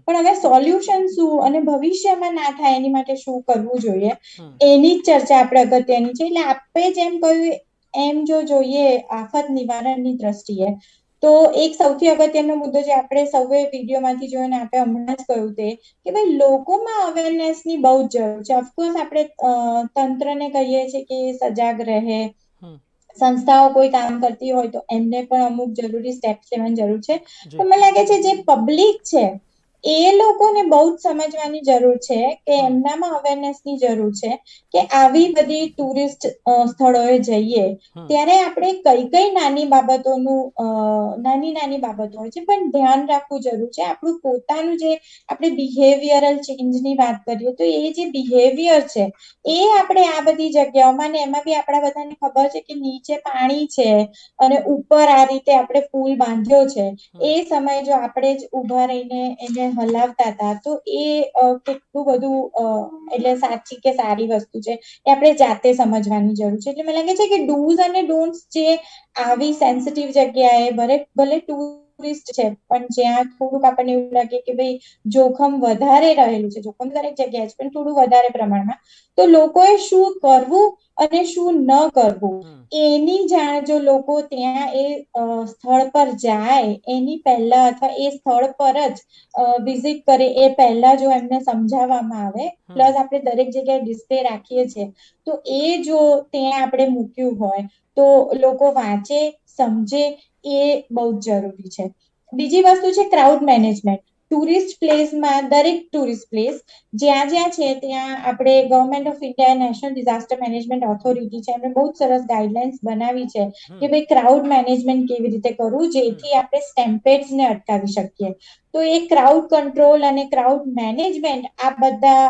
પણ હવે સોલ્યુશન શું અને ભવિષ્યમાં ના થાય એની માટે શું કરવું જોઈએ એની જ ચર્ચા આપણે અગત્યની છે. એટલે આપણે જેમ કહ્યું એમ જો જોઈએ આફત નિવારણની દ્રષ્ટિએ તો એક સૌથી અગત્યનો મુદ્દો જે આપણે સૌએ વિડીયોમાંથી જોઈને આપણે હમણાં જ કહ્યું તે કે ભાઈ લોકોમાં અવેરનેસની બહુ જ જરૂર છે. ઓફકોર્સ આપણે તંત્રને કહીએ છીએ કે સજાગ રહે, સંસ્થાઓ કોઈ કામ કરતી હોય તો એમને પણ અમુક જરૂરી સ્ટેપ્સ લેવાની જરૂર છે. પણ મને લાગે છે જે પબ્લિક છે એ લોકોને બહુ જ સમજવાની જરૂર છે કે એમનામાં અવેરનેસની જરૂર છે કે આવી બધી ટુરિસ્ટ સ્થળોએ જઈએ ત્યારે આપણે કઈ નાની નાની બાબતો હોય છે પણ ધ્યાન રાખવું જરૂર છે. આપણું પોતાનું જે આપણે બિહેવિયરલ ચેન્જની વાત કરીએ તો એ જે બિહેવિયર છે એ આપણે આ બધી જગ્યાઓમાં ને એમાં બી આપણા બધાને ખબર છે કે નીચે પાણી છે અને ઉપર આ રીતે આપણે પુલ બાંધ્યો છે. એ સમયે જો આપણે જ ઊભા રહીને એને હલાવતા હતા તો એ કેટલું બધું એટલે સાચી કે સારી વસ્તુ છે એ આપણે જાતે સમજવાની જરૂર છે. એટલે મને લાગે છે કે ડૂઝ અને ડોન્ટ્સ જે આવી સેન્સિટિવ જગ્યાએ ભલે ટુરિસ્ટ છે પણ જ્યાં થોડુંક આપણને એવું લાગે કે ભાઈ જોખમ વધારે રહેલું છે, જોખમ દરેક જગ્યાએ છે પણ થોડું વધારે પ્રમાણમાં, તો લોકોએ શું કરવું અને શું ન કરવું એની જાણ જો લોકો ત્યાં એ સ્થળ પર જાય એની પહેલા અથવા એ સ્થળ પર જ વિઝિટ કરે એ પહેલા જો એમને સમજાવવામાં આવે, પ્લસ આપણે દરેક જગ્યાએ ડિસ્પ્લે રાખીએ છીએ તો એ જો ત્યાં આપણે મૂક્યું હોય તો લોકો વાંચે સમજે એ બહુ જ જરૂરી છે. બીજી વસ્તુ છે ક્રાઉડ મેનેજમેન્ટ. ટુરિસ્ટ પ્લેસમાં દરેક ટુરિસ્ટ પ્લેસ જ્યાં છે ત્યાં આપણે government of India national disaster management authority છે એમને બહુ જ સરસ ગાઈડલાઇન્સ બનાવી છે કે ભાઈ ક્રાઉડ મેનેજમેન્ટ કેવી રીતે કરવું જેથી આપણે સ્ટેમ્પેડ્સને અટકાવી શકીએ. તો એ ક્રાઉડ કંટ્રોલ અને ક્રાઉડ મેનેજમેન્ટ આ બધા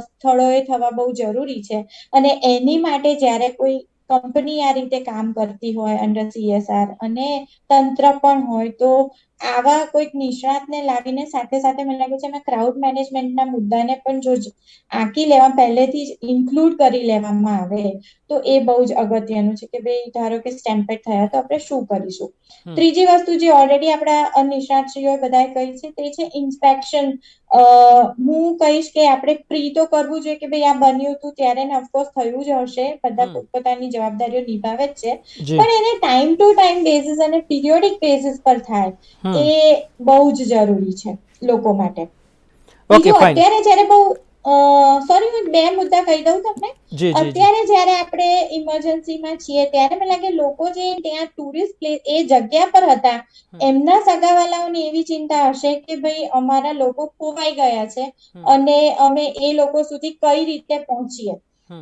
સ્થળોએ થવા બહુ જરૂરી છે અને એની માટે જ્યારે કોઈ કંપની આ રીતે કામ કરતી હોય અંડર CSR અને તંત્ર પણ હોય તો આવા કોઈક નિષ્ણાતને લાવીને સાથે સાથે મને લાગે છે એમાં ક્રાઉડ મેનેજમેન્ટના મુદ્દાને પણ જો આંકી લેવા પહેલેથી જ ઇન્ક્લુડ કરી લેવામાં આવે તો એ બહુ જ અગત્યનું છે કે ભાઈ ધારો કે સ્ટેમ્પેડ થયા તો આપણે શું કરીશું. ત્રીજી વસ્તુ જે ઓલરેડી આપણા નિષ્ણાતશ્રીઓ બધાએ કહી છે તે છે ઇન્સ્પેક્શન. હું કહીશ કે આપણે પ્રી તો કરવું જોઈએ કે ભાઈ આ બન્યું હતું ત્યારે ને ઓફકોર્સ થયું જ હશે, બધા પોતપોતાની જવાબદારીઓ નિભાવે જ છે પણ એને ટાઈમ ટુ ટાઈમ બેઝિસ અને પીરિયોડિક બેઝિસ પર થાય એ બહુ જ જરૂરી છે લોકો માટે. બીજું અત્યારે જયારે બહુ સોરી હું બે મુદ્દા કહી દઉં તમને. અત્યારે જયારે આપણે ઇમરજન્સીમાં છીએ ત્યારે મને લાગે લોકો જે ત્યાં ટુરિસ્ટ પ્લેસ એ જગ્યા પર હતા એમના સગાવાલાઓની એવી ચિંતા હશે કે ભાઈ અમારા લોકો ખોવાઈ ગયા છે અને અમે એ લોકો સુધી કઈ રીતે પહોંચીએ.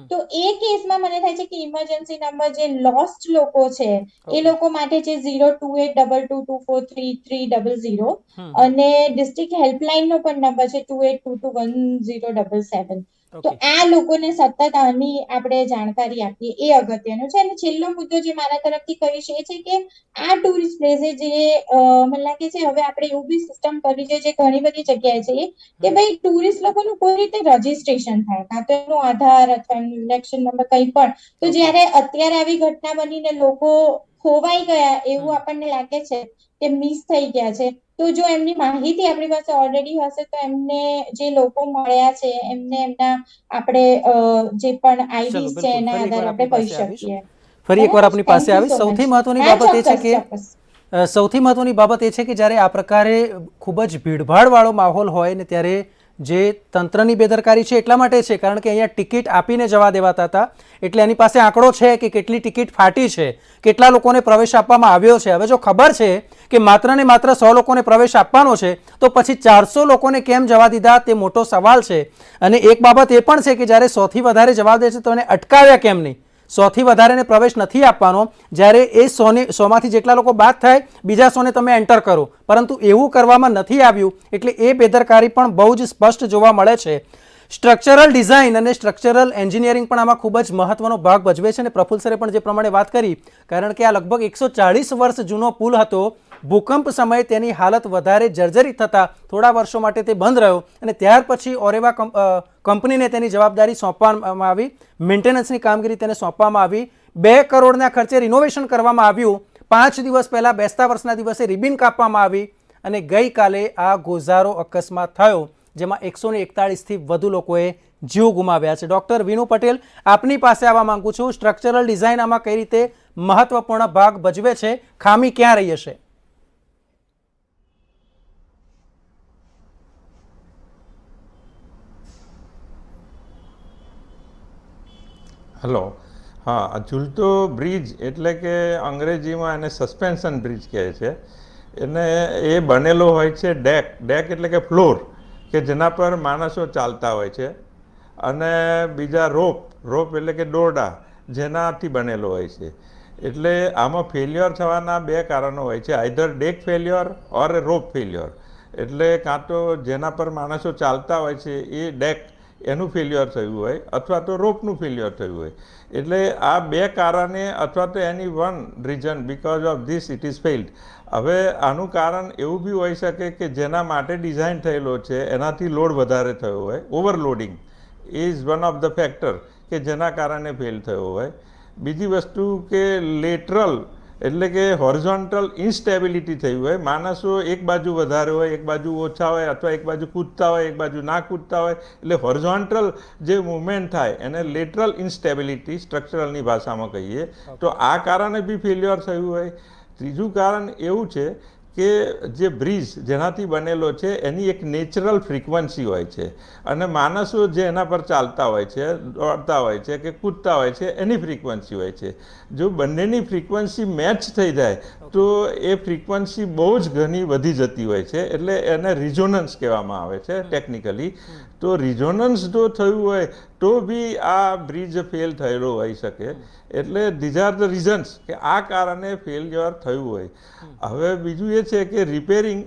તો એ કેસમાં મને થાય છે કે ઇમરજન્સી નંબર જે લોસ્ટ લોકો છે એ લોકો માટે છે 02822243300 અને ડિસ્ટ્રિક્ટ હેલ્પલાઇન નો પણ નંબર છે 28221077. તો આ લોકોને સતત આની આપણે જાણકારી આપીએ એ અગત્યનું છે. અને છેલ્લો મુદ્દો જે મારા તરફથી કહીશ એ છે કે આ ટુરિસ્ટ પ્લેસે જે મને લાગે છે હવે આપણે એવું બી સિસ્ટમ કરવી છે જે ઘણી બધી જગ્યાએ છે કે ભાઈ ટુરિસ્ટ લોકોનું કોઈ રીતે રજીસ્ટ્રેશન થાય, કાં તો એનું આધાર અથવા એનું ઇલેક્શન નંબર કંઈ પણ. તો જ્યારે અત્યારે આવી ઘટના બનીને લોકો ખોવાઈ ગયા એવું આપણને લાગે છે કે મિસ થઈ ગયા છે તો જો એમની માહિતી આપણી પાસે ઓલરેડી હશે તો એમને જે લોકો મળ્યા છે એમને એમના આપણે જે પણ આઈડીઝ છે એના આધારે આપણે કહી શકીએ. ફરી એકવાર આપની પાસે આવી. સૌથી મહત્વની બાબત એ છે કે સૌથી મહત્વની બાબત એ છે કે જ્યારે આ પ્રકારે ખૂબ જ ભીડભાડવાળો માહોલ હોય ને ત્યારે જે તંત્રની બેદરકારી છે એટલા માટે છે કારણ કે અહીંયા ટિકિટ આપીને જવા દેવાતા હતા એટલે એની પાસે આંકડો છે કે કેટલી ટિકિટ ફાટી છે, કેટલા લોકોને પ્રવેશ આપવામાં આવ્યો છે. હવે જો ખબર છે કે માત્ર ને માત્ર 100 લોકોને પ્રવેશ આપવાનો છે તો પછી 400 લોકોને કેમ જવા દીધા તે મોટો સવાલ છે. અને એક બાબત એ પણ છે કે જ્યારે 100થી વધારે જવા દે છે તો એને અટકાવ્યા કેમ નહીં? 100થી વધારેને પ્રવેશ નથી આપવાનો. જ્યારે એ 100માંથી જેટલા લોકો બાદ થાય બીજા 100ને તમે એન્ટર કરો, પરંતુ એવું કરવામાં નથી આવ્યું એટલે એ બેદરકારી પણ બહુ જ સ્પષ્ટ જોવા મળે છે. સ્ટ્રક્ચરલ ડિઝાઇન અને સ્ટ્રક્ચરલ એન્જિનિયરિંગ પણ આમાં ખૂબ જ મહત્વનો ભાગ ભજવે છે અને પ્રફુલ્લ સરે પણ જે પ્રમાણે વાત કરી કારણ કે આ લગભગ 140 વર્ષ જૂનો પુલ હતો. ભૂકંપ સમયે તેની હાલત વધારે જર્જરિત થતાં થોડા વર્ષો માટે તે બંધ રહ્યો અને ત્યાર પછી ઓરેવા કંપનીને તેની જવાબદારી સોંપવામાં આવી. મેન્ટેનન્સની કામગીરી તેને સોંપવામાં આવી. 2 કરોડના ખર્ચે રિનોવેશન કરવામાં આવ્યું. 5 દિવસ પહેલાં બેસતા વર્ષના દિવસે રિબિન કાપવામાં આવી અને ગઈકાલે આ ગોઝારો અકસ્માત થયો જેમાં 141થી વધુ લોકોએ જીવ ગુમાવ્યા છે. ડૉક્ટર વિનુ પટેલ, આપની પાસે આવવા માંગુ છું. સ્ટ્રક્ચરલ ડિઝાઇન આમાં કઈ રીતે મહત્વપૂર્ણ ભાગ ભજવે છે? ખામી ક્યાં રહી હશે? હલો, હા, ઝૂલતો બ્રિજ એટલે કે અંગ્રેજીમાં એને સસ્પેન્શન બ્રિજ કહે છે. એને એ બનેલો હોય છે ડેક. ડેક એટલે કે ફ્લોર કે જેના પર માણસો ચાલતા હોય છે, અને બીજા રોપ એટલે કે દોરડા જેનાથી બનેલો હોય છે. એટલે આમાં ફેલ્યોર થવાના બે કારણો હોય છે, આઈધર ડેક ફેલ્યોર ઓર રોપ ફેલ્યોર. એટલે કાં તો જેના પર માણસો ચાલતા હોય છે એ ડેક એનું ફેલ્યોર થયું હોય, અથવા તો રોપનું ફેલ્યોર થયું હોય. એટલે આ બે કારણે, અથવા તો એની one reason because of this it is failed. હવે આનું કારણ એવું બી હોઈ શકે કે જેના માટે ડિઝાઇન થયેલો છે એનાથી લોડ વધારે થયો હોય, overloading is one of the factor કે જેના કારણે ફેલ થયો હોય. બીજી વસ્તુ કે લેટરલ એટલે કે હોરિઝોન્ટલ ઇન્સ્ટેબિલિટી થઈ હોય, માણસો એક બાજુ વધારે હોય, એક બાજુ ઓછા હોય, અથવા એક બાજુ કૂદતા હોય, એક બાજુ ના કૂદતા હોય. એટલે હોરિઝોન્ટલ જે મૂવમેન્ટ થાય એને લેટરલ ઇન્સ્ટેબિલિટી સ્ટ્રક્ચરલની ભાષામાં કહીએ. તો આ કારણે બી ફેલ્યોર થયું હોય. ત્રીજું કારણ એવું છે કે જે બ્રિજ જેનાથી બનેલો છે એની એક નેચરલ ફ્રીક્વન્સી હોય છે, અને માણસો જે એના પર ચાલતા હોય છે, દોડતા હોય છે કે કૂદતા હોય છે એની ફ્રીક્વન્સી હોય છે. જો બંનેની ફ્રીક્વન્સી મેચ થઈ જાય તો એ ફ્રીક્વન્સી બહુ જ ઘણી વધી જતી હોય છે, એટલે એને રિઝોનન્સ કહેવામાં આવે છે ટેકનિકલી. તો રિઝોનન્સ જો થયું હોય તો બી આ બ્રિજ ફેલ થયેલો હોઈ શકે. એટલે ધીઝ આર ધ રીઝન્સ કે આ કારણે ફેલ્યોર થયું હોય. હવે બીજું એ છે કે રિપેરિંગ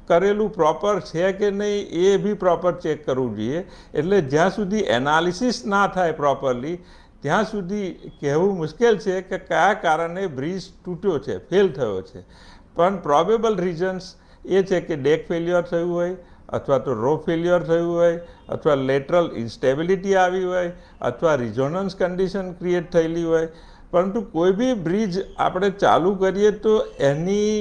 કરેલું પ્રોપર છે કે નહીં એ બી પ્રોપર ચેક કરવું જોઈએ. એટલે જ્યાં સુધી એનાલિસિસ ના થાય પ્રોપરલી ત્યાં સુધી કહેવું મુશ્કેલ છે કે કયા કારણે બ્રિજ તૂટ્યો છે, ફેલ થયો છે. પણ પ્રોબેબલ રીઝન્સ એ છે કે ડેક ફેલ્યોર થયું હોય, અથવા તો રોપ ફેલ્યોર થયું હોય, અથવા લેટરલ ઇન્સ્ટેબિલિટી આવી હોય, અથવા રિઝોનન્સ કન્ડિશન ક્રિએટ થયેલી હોય. પરંતુ કોઈ બી બ્રિજ આપણે ચાલુ કરીએ તો એની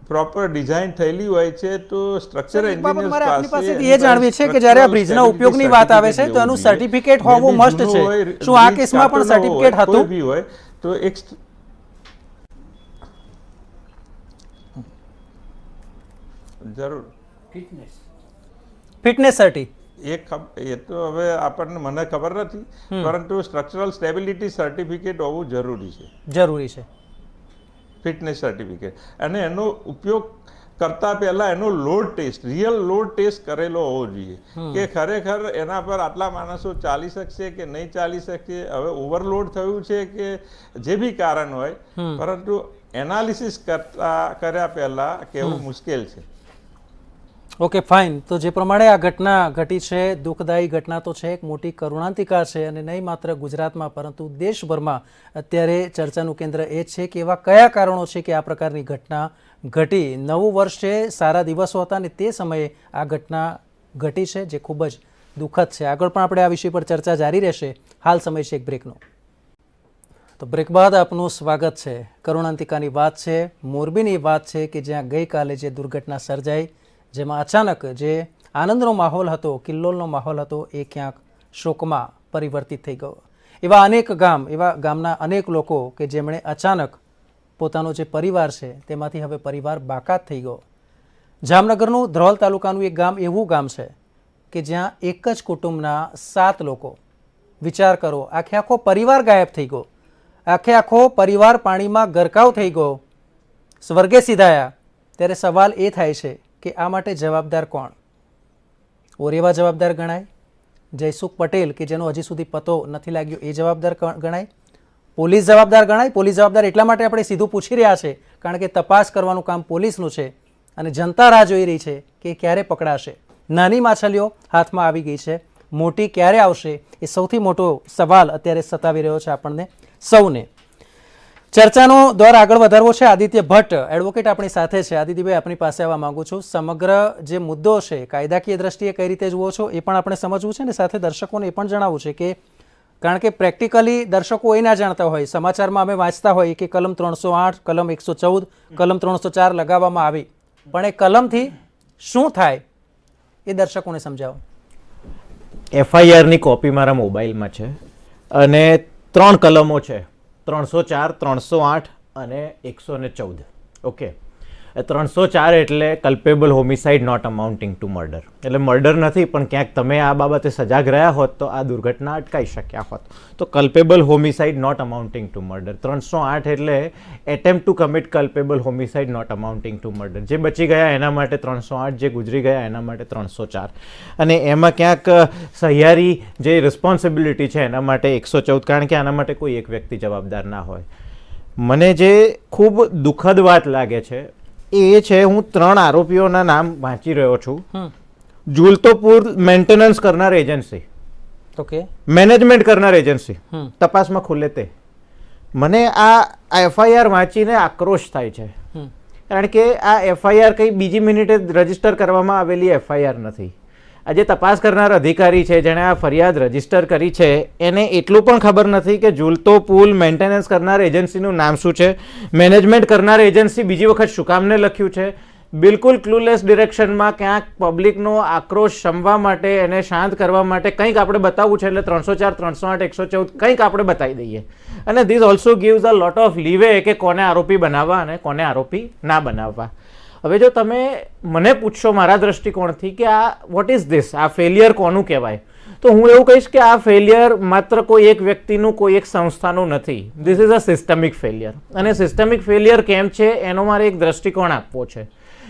પ્રોપર ડિઝાઇન થયેલી હોય છે. તો સ્ટ્રક્ચર મારે આપની પાસેથી એ જાણવી છે કે જ્યારે આ બ્રિજના ઉપયોગની વાત આવે છે તો એનું સર્ટિફિકેટ હોવું મસ્ટ છે. શું આ કેસમાં પણ સર્ટિફિકેટ હતું? બી હોય તો એક જરૂર ફિટનેસ સર્ટી એ તો હવે આપણને મને ખબર નથી, પરંતુ સ્ટ્રક્ચરલ સ્ટેબિલિટી સર્ટિફિકેટ હોવું જરૂરી છે. Fitness certificate. અને એનો ઉપયોગ કરતા પહેલા એનો load test, real load test કરેલો હોવો જોઈએ કે ખરેખર એના પર આટલા માણસો ચાલી શકશે કે નહીં ચાલી શકશે. હવે ઓવરલોડ થયું છે કે જે બી કારણ હોય, પરંતુ એનાલિસિસ કર્યા પહેલા કહેવું મુશ્કેલ છે. Okay, fine. તો જે પ્રમાણે આ ઘટના ઘટી છે, દુઃખદાયી ઘટના તો છે, એક મોટી કરુણાંતિકા છે, અને નહીં માત્ર ગુજરાતમાં પરંતુ દેશભરમાં અત્યારે ચર્ચાનું કેન્દ્ર એ છે કે એવા કયા કારણો છે કે આ પ્રકારની ઘટના ઘટી. નવું વર્ષ છે, સારા દિવસો હતા, અને તે સમયે આ ઘટના ઘટી છે, જે ખૂબ જ દુઃખદ છે. આગળ પણ આપણે આ વિષય પર ચર્ચા જારી રહેશે. હાલ સમય છે એક બ્રેકનો. તો બ્રેક બાદ આપનું સ્વાગત છે. કરુણાંતિકાની વાત છે, મોરબીની વાત છે કે જ્યાં ગઈકાલે જે દુર્ઘટના સર્જાઈ, જેમાં અચાનક જે આનંદનો માહોલ હતો, કિલ્લોલનો માહોલ હતો, એ ક્યાંક શોકમાં પરિવર્તિત થઈ ગયો. એવા અનેક એવા ગામના અનેક લોકો કે જેમણે અચાનક પોતાનો જે પરિવાર છે તેમાંથી હવે પરિવાર બાકાત થઈ ગયો. જામનગરનું ધ્રોલ તાલુકાનું એક ગામ એવું ગામ છે કે જ્યાં એક જ કુટુંબના 7 લોકો, વિચાર કરો, આખો પરિવાર ગાયબ થઈ ગયો. આખો પરિવાર પાણીમાં ગરકાવ થઈ ગયો, સ્વર્ગે સીધાયા. ત્યારે સવાલ એ થાય છે કે આ માટે જવાબદાર કોણ? ઓરેવા જવાબદાર ગણાય? જયસુખ પટેલ કે જેનો હજી સુધી પતો નથી લાગ્યો એ જવાબદાર ગણાય? પોલીસ જવાબદાર ગણાય? પોલીસ જવાબદાર એટલા માટે આપણે સીધું પૂછી રહ્યા છે કારણ કે તપાસ કરવાનું કામ પોલીસનું છે, અને જનતા રાહ જોઈ રહી છે કે ક્યારે પકડાશે. નાની માછલીઓ હાથમાં આવી ગઈ છે, મોટી ક્યારે આવશે એ સૌથી મોટો સવાલ અત્યારે સતાવી રહ્યો છે આપણને સૌને. ચર્ચાનો દોર આગળ વધારવો છે. આદિત્ય ભટ્ટ એડવોકેટ આપણી સાથે છે. આદિત્યભાઈ, આપણી પાસે આવવા માંગુ છું. સમગ્ર જે મુદ્દો છે કાયદાકીય દ્રષ્ટિએ કઈ રીતે જુઓ છો એ પણ આપણે સમજવું છે, ને સાથે દર્શકોને એ પણ જણાવવું છે કે કારણ કે પ્રેક્ટિકલી દર્શકો એ ના જાણતા હોય, સમાચારમાં અમે વાંચતા હોય કે કલમ 308, કલમ 114, કલમ 304 લગાવવામાં આવી, પણ એ કલમથી શું થાય એ દર્શકોને સમજાવો. FIRની કોપી મારા મોબાઈલમાં છે, અને 3 કલમો છે, 304, 308 અને 114. ઓકે, 304 એટલે culpable homicide not amounting to murder, એટલે મર્ડર નથી પણ ક્યાંક તમે આ બાબતે સજાગ રહ્યા હોત તો આ દુર્ઘટના અટકાઈ શક્યા હોત. તો culpable homicide not amounting to murder. 308 એટલે attempt to commit culpable homicide not amounting to murder. જે બચી ગયા એના માટે 308, જે ગુજરી ગયા એના માટે 304. અને એમાં ક્યાંક સહિયારી જે રિસ્પોન્સિબિલિટી છે એના માટે 114, કારણ કે આના માટે કોઈ એક વ્યક્તિ જવાબદાર ના હોય. મને જે ખૂબ દુઃખદ વાત લાગે છે એ છે, હું 3 આરોપીઓના નામ વાંચી રહ્યો છું. જુલતોપુર મેન્ટેનન્સ કરનાર એજન્સી, ઓકે, મેનેજમેન્ટ કરનાર એજન્સી, તપાસમાં ખુલે તે. મને આ FIR વાંચીને આક્રોશ થાય છે, કારણ કે આ FIR કંઈ બીજી મિનિટે રજીસ્ટર કરવામાં આવેલી FIR નથી. આ જે તપાસ કરનાર અધિકારી છે જેણે આ ફરિયાદ રજીસ્ટર કરી છે એને એટલું પણ ખબર નથી કે ઝૂલતો પુલ મેન્ટેનન્સ કરનાર એજન્સીનું નામ શું છે, મેનેજમેન્ટ કરનાર એજન્સી બીજી વખત શું કામને લખ્યું છે. બિલકુલ ક્લુલેસ ડિરેક્શનમાં ક્યાંક પબ્લિકનો આક્રોશ શમવા માટે, એને શાંત કરવા માટે કંઈક આપણે બતાવવું છે, એટલે 304, 308, 114 કંઈક આપણે બતાવી દઈએ. અને this also gives a lot of leeway કે કોને આરોપી બનાવવા અને કોને આરોપી ના બનાવવા. હવે જો તમે મને પૂછશો મારા દ્રષ્ટિકોણથી કે આ વોટ ઇઝ ધીસ, આ ફેલિયર કોનું કહેવાય, તો હું એવું કહીશ કે આ ફેલિયર માત્ર કોઈ એક વ્યક્તિનું, કોઈ એક સંસ્થાનું નથી. This is a systemic failure. અને સિસ્ટમિક ફેલિયર કેમ છે એનો મારે એક દ્રષ્ટિકોણ આપવો છે.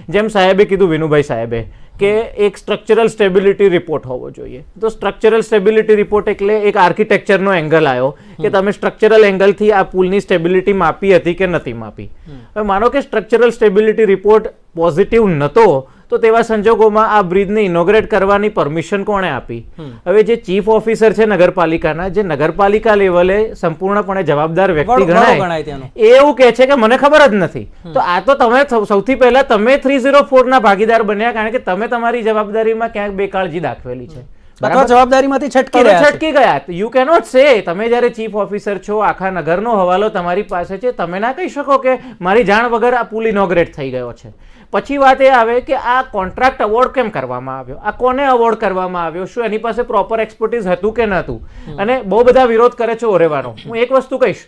જેમ સાહેબે કીધું, વિનુભાઈ સાહેબે, કે એક સ્ટ્રક્ચરલ સ્ટેબિલિટી રિપોર્ટ હોવો જોઈએ. તો સ્ટ્રક્ચરલ સ્ટેબિલિટી રિપોર્ટ એટલે એક આર્કિટેક્ચરનો એંગલ આવ્યો કે તમે સ્ટ્રક્ચરલ એંગલથી આ પુલની સ્ટેબિલિટી માપી હતી કે નથી માપી. હવે માનો કે સ્ટ્રક્ચરલ સ્ટેબિલિટી રિપોર્ટ પોઝિટિવ નહોતો, તો તેવા સંજોગોમાં આ બ્રિજને ઇનોગ્રેટ કરવાની પરમિશન કોણે આપી? હવે જે ચીફ ઓફિસર છે નગરપાલિકાના, જે નગરપાલિકા લેવલે સંપૂર્ણપણે જવાબદાર વ્યક્તિ ગણાય, એ એવું કહે છે કે મને ખબર જ નથી. તો આ તો તમે સૌથી પહેલા તમે 304 ના ભાગીદાર બન્યા, કારણ કે તમે તમારી જવાબદારીમાં ક્યાંક બેકાળજી દાખવેલી છે, જવાબદારીમાંથી છટકી ગયા. યુ કેનોટ સે, તમે જ્યારે ચીફ ઓફિસર છો, આખા નગરનો હવાલો તમારી પાસે છે, તમે ના કહી શકો કે મારી જાણ વગર આ પુલ ઇનોગ્રેટ થઈ ગયો છે. પછી વાત એ આવે કે આ કોન્ટ્રાક્ટ અવોર્ડ કેમ કરવામાં આવ્યો, આ કોને અવોર્ડ કરવામાં આવ્યો, શું એની પાસે પ્રોપર એક્સપર્ટીઝ હતું કે નહોતું. અને બહુ બધા વિરોધ કરે છે ઓરેવાનો. હું એક વસ્તુ કહીશ,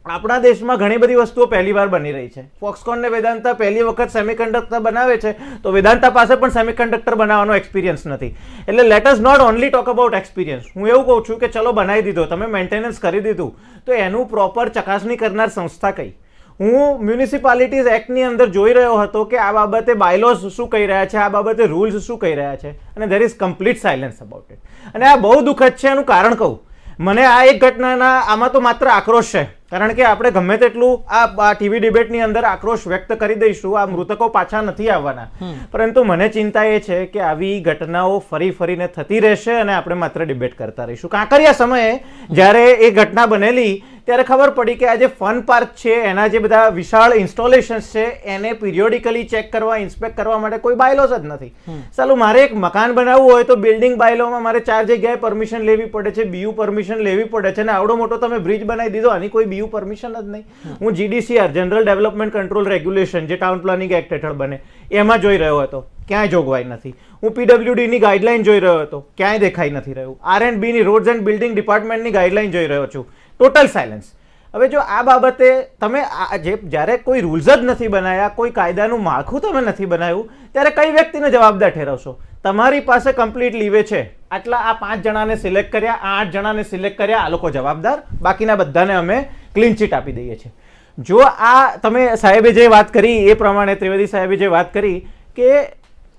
આપણા દેશમાં ઘણી બધી વસ્તુઓ પહેલી વાર બની રહી છે. ફોક્સકોન ને વેદાંતા પહેલી વખત સેમિકન્ડક્ટર બનાવે છે, તો વેદાંતા પાસે પણ સેમિકન્ડક્ટર બનાવવાનો એક્સપિરિયન્સ નથી. એટલે let us not only talk about experience. હું એવું કહું છું કે ચલો બનાવી દીધો, તમે મેન્ટેનન્સ કરી દીધું, તો એનું પ્રોપર ચકાસણી કરનાર સંસ્થા કઈ? હું મ્યુનિસિપાલિટીઝ એક્ટની અંદર જોઈ રહ્યો હતો કે આ બાબતે બાયલોઝ શું કહી રહ્યા છે, આ બાબતે રૂલ્સ શું કહી રહ્યા છે, અને there is complete silence about it. અને આ બહુ દુઃખદ છે. એનું કારણ કહું, મને આ એક ઘટનાના આમાં તો માત્ર આક્રોશ છે, કારણ કે આપણે ગમે તેટલું આ ટીવી ડિબેટની અંદર આક્રોશ વ્યક્ત કરી દઈશું, આ મૃતકો પાછા નથી આવવાના, પરંતુ મને ચિંતા એ છે કે આવી ઘટનાઓ ફરી ફરીને થતી રહેશે અને આપણે માત્ર ડિબેટ કરતા રહીશું. કાંકરિયા સમયે જ્યારે એ ઘટના બનેલી ત્યારે ખબર પડી કે આ જે ફન પાર્ક છે, એના જે બધા વિશાળ ઇન્સ્ટોલેશન્સ છે, એને પિરિયોડિકલી ચેક કરવા, ઇન્સ્પેક્ટ કરવા માટે કોઈ બાયલોઝ જ નથી. ચાલો, મારે એક મકાન બનાવવું હોય તો બિલ્ડિંગ બાયલોમાં મારે 4 જગ્યાએ પરમિશન લેવી પડે છે, BU પરમિશન લેવી પડે છે, અને આવડો મોટો તમે બ્રિજ બનાવી દીધો, આની કોઈ BU પરમિશન જ નહીં. હું GDCR, general development control regulation, જે ટાઉન પ્લાનિંગ એક્ટ હેઠળ બને, એમાં જોઈ રહ્યો હતો, ક્યાંય જોગવાઈ નથી. હું PWD ની ગાઈડલાઈન જોઈ રહ્યો હતો, ક્યાંય દેખાઈ નથી રહ્યું. R&B ની, રોડ્સ એન્ડ બિલ્ડિંગ ડિપાર્ટમેન્ટની ગાઈડલાઈન જોઈ રહ્યો છું, ટોટલ સાયલેન્સ. હવે જો આ બાબતે તમે જ્યારે કોઈ રૂલ્સ જ નથી બનાવ્યા, કોઈ કાયદાનું માળખું તમે નથી બનાવ્યું, ત્યારે કઈ વ્યક્તિને જવાબદાર ઠેરવશો? તમારી પાસે કમ્પ્લીટ લીવે છે, આટલા આ 5 જણાને સિલેક્ટ કર્યા, આ 8 જણાને સિલેક્ટ કર્યા, આ લોકો જવાબદાર, બાકીના બધાને અમે ક્લીન ચીટ આપી દઈએ છીએ. જો આ તમે સાહેબે જે વાત કરી એ પ્રમાણે, ત્રિવેદી સાહેબે જે વાત કરી કે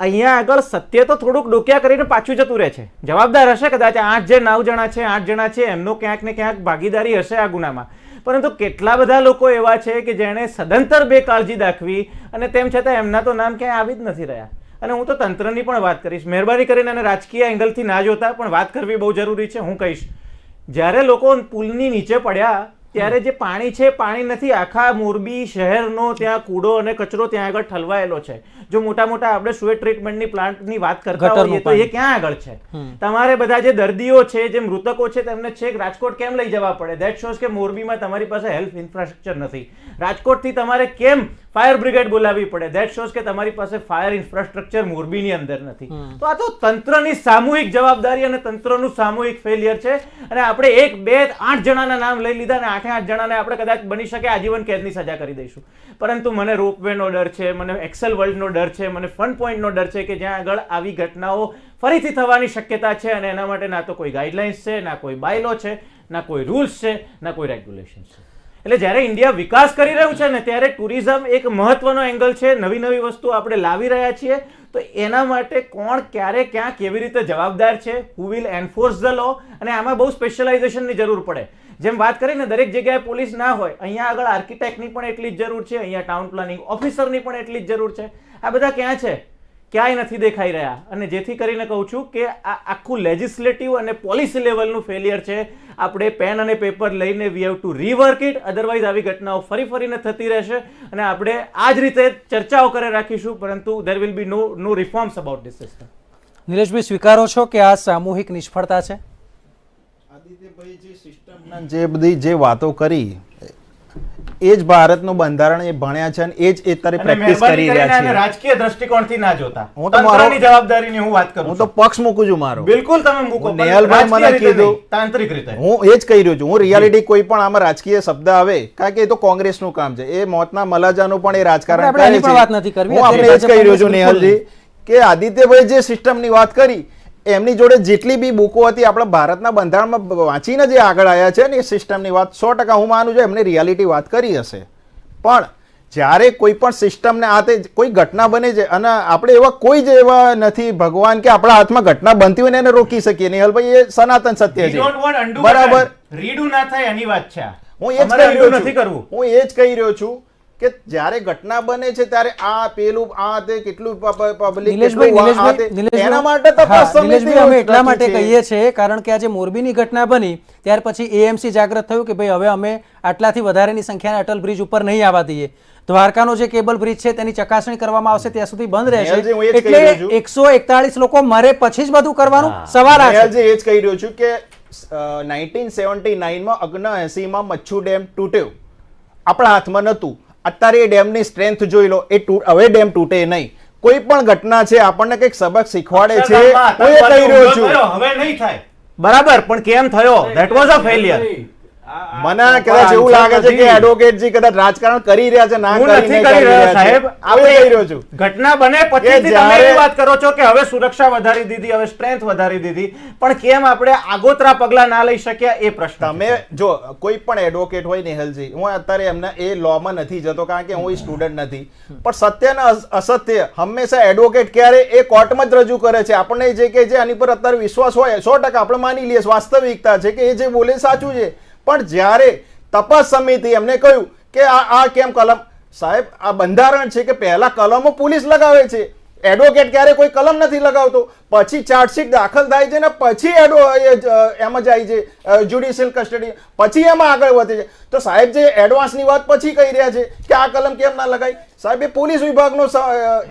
અહીંયા આગળ સત્ય તો થોડુંક ડોક્યા કરીને પાછું જતું રહે છે. જવાબદાર હશે કદાચ 8 જે 9 જણા છે, 8 જણા છે, એમનો ક્યાંક ને ક્યાંક ભાગીદારી હશે આ ગુનામાં, પરંતુ કેટલા બધા લોકો એવા છે કે જેણે સદંતર બેકાળજી દાખવી અને તેમ છતાં એમના તો નામ ક્યાંય આવી જ નથી રહ્યા. અને હું તો તંત્રની પણ વાત કરીશ, મહેરબાની કરીને અને રાજકીય એંગલથી ના જોતા, પણ વાત કરવી બહુ જરૂરી છે. હું કહીશ, જ્યારે લોકો પુલની નીચે પડ્યા ત્યારે જે પાણી છે, પાણી નથી, આખા મોરબી શહેરનો ત્યાં કૂડો અને કચરો ત્યાં આગળ ઠલવાયેલો છે. જો મોટા મોટા આપણે સુએટ ટ્રીટમેન્ટની પ્લાન્ટની વાત કરતા હોઈએ તો એ ક્યાં આગળ છે? તમારે બધા જે દર્દીઓ છે, જે મૃતકો છે, તેમને છેક રાજકોટ કેમ લઈ જવા પડે? ધેટ શોઝ કે મોરબીમાં તમારી પાસે હેલ્થ ઇન્ફ્રાસ્ટ્રક્ચર નથી. રાજકોટથી તમારે કેમ ફાયર બ્રિગેડ બોલાવવી પડે. ધેટ શોઝ કે તમારી પાસે ફાયર ઇન્ફ્રાસ્ટ્રક્ચર મોરબીની અંદર નથી. તો આ તો તંત્રની સામૂહિક જવાબદારી અને તંત્રનું સામૂહિક ફેલિયર છે. અને આપણે 1, 2, 8 જણાના નામ લઈ લીધા અને 8 જણાને આપણે કદાચ બની શકે આજીવન કેદની સજા કરી દઈશું. પરંતુ મને રોપવેનો ડર છે, મને એક્સેલ વર્લ્ડનો ડર છે, મને ફન પોઈન્ટનો ડર છે કે જ્યાં આગળ આવી ઘટનાઓ ફરીથી થવાની શક્યતા છે અને એના માટે ના તો કોઈ ગાઈડલાઇન્સ છે, ના કોઈ બાયલો છે, ના કોઈ રૂલ્સ છે, ના કોઈ રેગ્યુલેશન છે. એટલે જ્યારે ઇન્ડિયા વિકાસ કરી રહ્યું છે ને ત્યારે ટુરિઝમ એક મહત્વનો એંગલ છે. નવી નવી વસ્તુ આપણે લાવી રહ્યા છીએ. તો એના માટે કોણ ક્યારે ક્યાં કેવી રીતે જવાબદાર છે, હુ વિલ એન્ફોર્સ ધ લો, અને આમાં બહુ સ્પેશિયલાઇઝેશનની જરૂર પડે. જેમ વાત કરીને દરેક જગ્યાએ પોલીસ ના હોય, અહીંયા આગળ આર્કિટેક્ટની પણ એટલી જ જરૂર છે, અહીંયા ટાઉન પ્લાનિંગ ઓફિસરની પણ એટલી જ જરૂર છે. આ બધા ક્યાં છે? ક્યાંય નથી દેખાઈ રહ્યા. અને જેથી કરીને કહું છું કે આ આખું લેજિસ્લેટિવ અને પોલિસી લેવલનું ફેલિયર છે. આપણે પેન અને પેપર લઈને we have to rework it, otherwise આવી ઘટનાઓ ફરીને થતી રહેશે અને આપણે આ જ રીતે ચર્ચાઓ કરે રાખીશું, પરંતુ there will be no reforms about this system. Nileshbhai, સ્વીકારો છો કે આ સામૂહિક નિષ્ફળતા છે? આદિત્યભાઈ જે સિસ્ટમના જે બધી જે વાતો કરી એ જ ભારતનું બંધારણ એ ભણ્યા છે અને એ જ અત્યારે પ્રેક્ટિસ કરી રહ્યા છે. રાજકીય દ્રષ્ટિકોણથી ના જોતા, હું તો મારો- તંત્રની જવાબદારીની હું વાત કરું હું છું. તો પક્ષ મૂકું છું મારો. બિલકુલ તમે મૂકો, પણ નેહલભાઈ મને રાજકીય રીતે કીધું, નહીં, તાંત્રિક રીતે. હું એ જ કહી રહ્યો છું. હું રિયાલિટી કોઈ પણ આમાં રાજકીય શબ્દ આવે, કારણ કે એ તો કોંગ્રેસનું કામ છે. એ મોતના મલાજાનું પણ એ રાજકારણ આપણે કરે એની પણ વાત છે. નથી કરવી. હું આપણે એ જ કહી રહ્યો છું નેહલજી કે આદિત્યભાઈ જે સિસ્ટમની વાત કરી એમની જોડે જેટલી બી બુકો હતી આપણા ભારતના બંધારણમાં વાંચીને જે આગળ આવ્યા છે ને એ સિસ્ટમની વાત 100% હું માનું છું એમને રિયાલિટી વાત કરી હશે. પણ જ્યારે કોઈ પણ સિસ્ટમને આ તે કોઈ ઘટના બને છે અને આપણે એવા કોઈ જ એવા નથી ભગવાન કે આપણા હાથમાં ઘટના બનતી હોય ને એને રોકી શકીએ. નેહલભાઈ, એ સનાતન સત્ય We છે. don't want undo બરાબર. button. redo ના થાય એની વાત છે આ. હું એ જ અમારે કહી રહ્યો undo છું. નથી કરવું. હું એ જ કહી રહ્યો છું કે જ્યારે ઘટના બને છે ત્યારે આ પેલું આ તે કેટલું પબ્લિક એના માટે તપાસ નિલેશભાઈ, અમે એટલા માટે સમિતિ કહીએ છીએ કારણ કે આજે મોરબીની ઘટના બની ત્યાર પછી એએમસી જાગૃત થયું કે ભાઈ હવે અમે આટલાથી વધારેની સંખ્યાને અટલ બ્રિજ ઉપર નહીં આવવા દઈએ. દ્વારકાનો જે કેબલ બ્રિજ છે તેની ચકાસણી કરવામાં આવશે ત્યાં સુધી બંધ નેહલજી, હું એ રહેશે. જ કહી રહ્યો એટલે છું. 141 લોકો મરે પછી જ બધું કરવાનું સવાલ આ છે. નેહલજી, એ જ કહી રહ્યો છું કે 1979 માં 79 માં મચ્છુ ડેમ તૂટ્યો, આપણા હાથમાં નહોતું. અત્યારે એ ડેમની સ્ટ્રેન્થ જોઈ લો, હવે ડેમ તૂટે નહીં. કોઈ પણ ઘટના છે આપણને કંઈક સબક શીખવાડે છે. હું એ કહી રહ્યો છું. હવે નહીં થાય. બરાબર, પણ કેમ થયો? That was a failure. મને કદાચ એવું લાગે છે કે એડવોકેટજી કદાચ રાજકારણ કરી રહ્યા છે, ના હું કરી નથી નહીં કરી કરી રહ્યો રહ્યા સાહેબ. છે. આપણે કહી રહ્યો છું. ઘટના બને પછી તમે જ્યારે- એવી વાત કરો છો કે હવે સુરક્ષા વધારી દીધી, હવે સ્ટ્રેન્થ વધારી દીધી, પણ કેમ આપણે આગોતરા પગલા ના લઈ શક્યા એ પ્રશ્ન છે. તમે જો કોઈ પણ એડવોકેટ હોય નેહલજી, હું અત્યારે એમના એ લોમાં નથી જતો કારણ કે હું સ્ટુડન્ટ નથી, પણ સત્ય અને અસત્ય હંમેશા એડવોકેટ ક્યારે એ કોર્ટમાં જ રજૂ કરે છે. આપણને જે કે જે આની પર અત્યારે વિશ્વાસ હોય 100% આપણે માની લઈએ, વાસ્તવિકતા છે કે એ જે બોલે સાચું છે. પણ જ્યારે તપાસ સમિતિ એમને કહ્યું કે આ કેમ કલમ, સાહેબ આ બંધારણ છે કે પહેલા કલમો પોલીસ લગાવે છે, એડવોકેટ ક્યારે કોઈ કલમ નથી લગાવતો. પછી ચાર્જશીટ દાખલ થાય છે ને પછી એમાં જાય છે જ્યુડિશિયલ કસ્ટડી, પછી એમાં આગળ વધે છે. તો સાહેબ જે એડવાન્સની વાત પછી કહી રહ્યા છે કે આ કલમ કેમ ના લગાઈ, સાહેબ એ પોલીસ વિભાગનો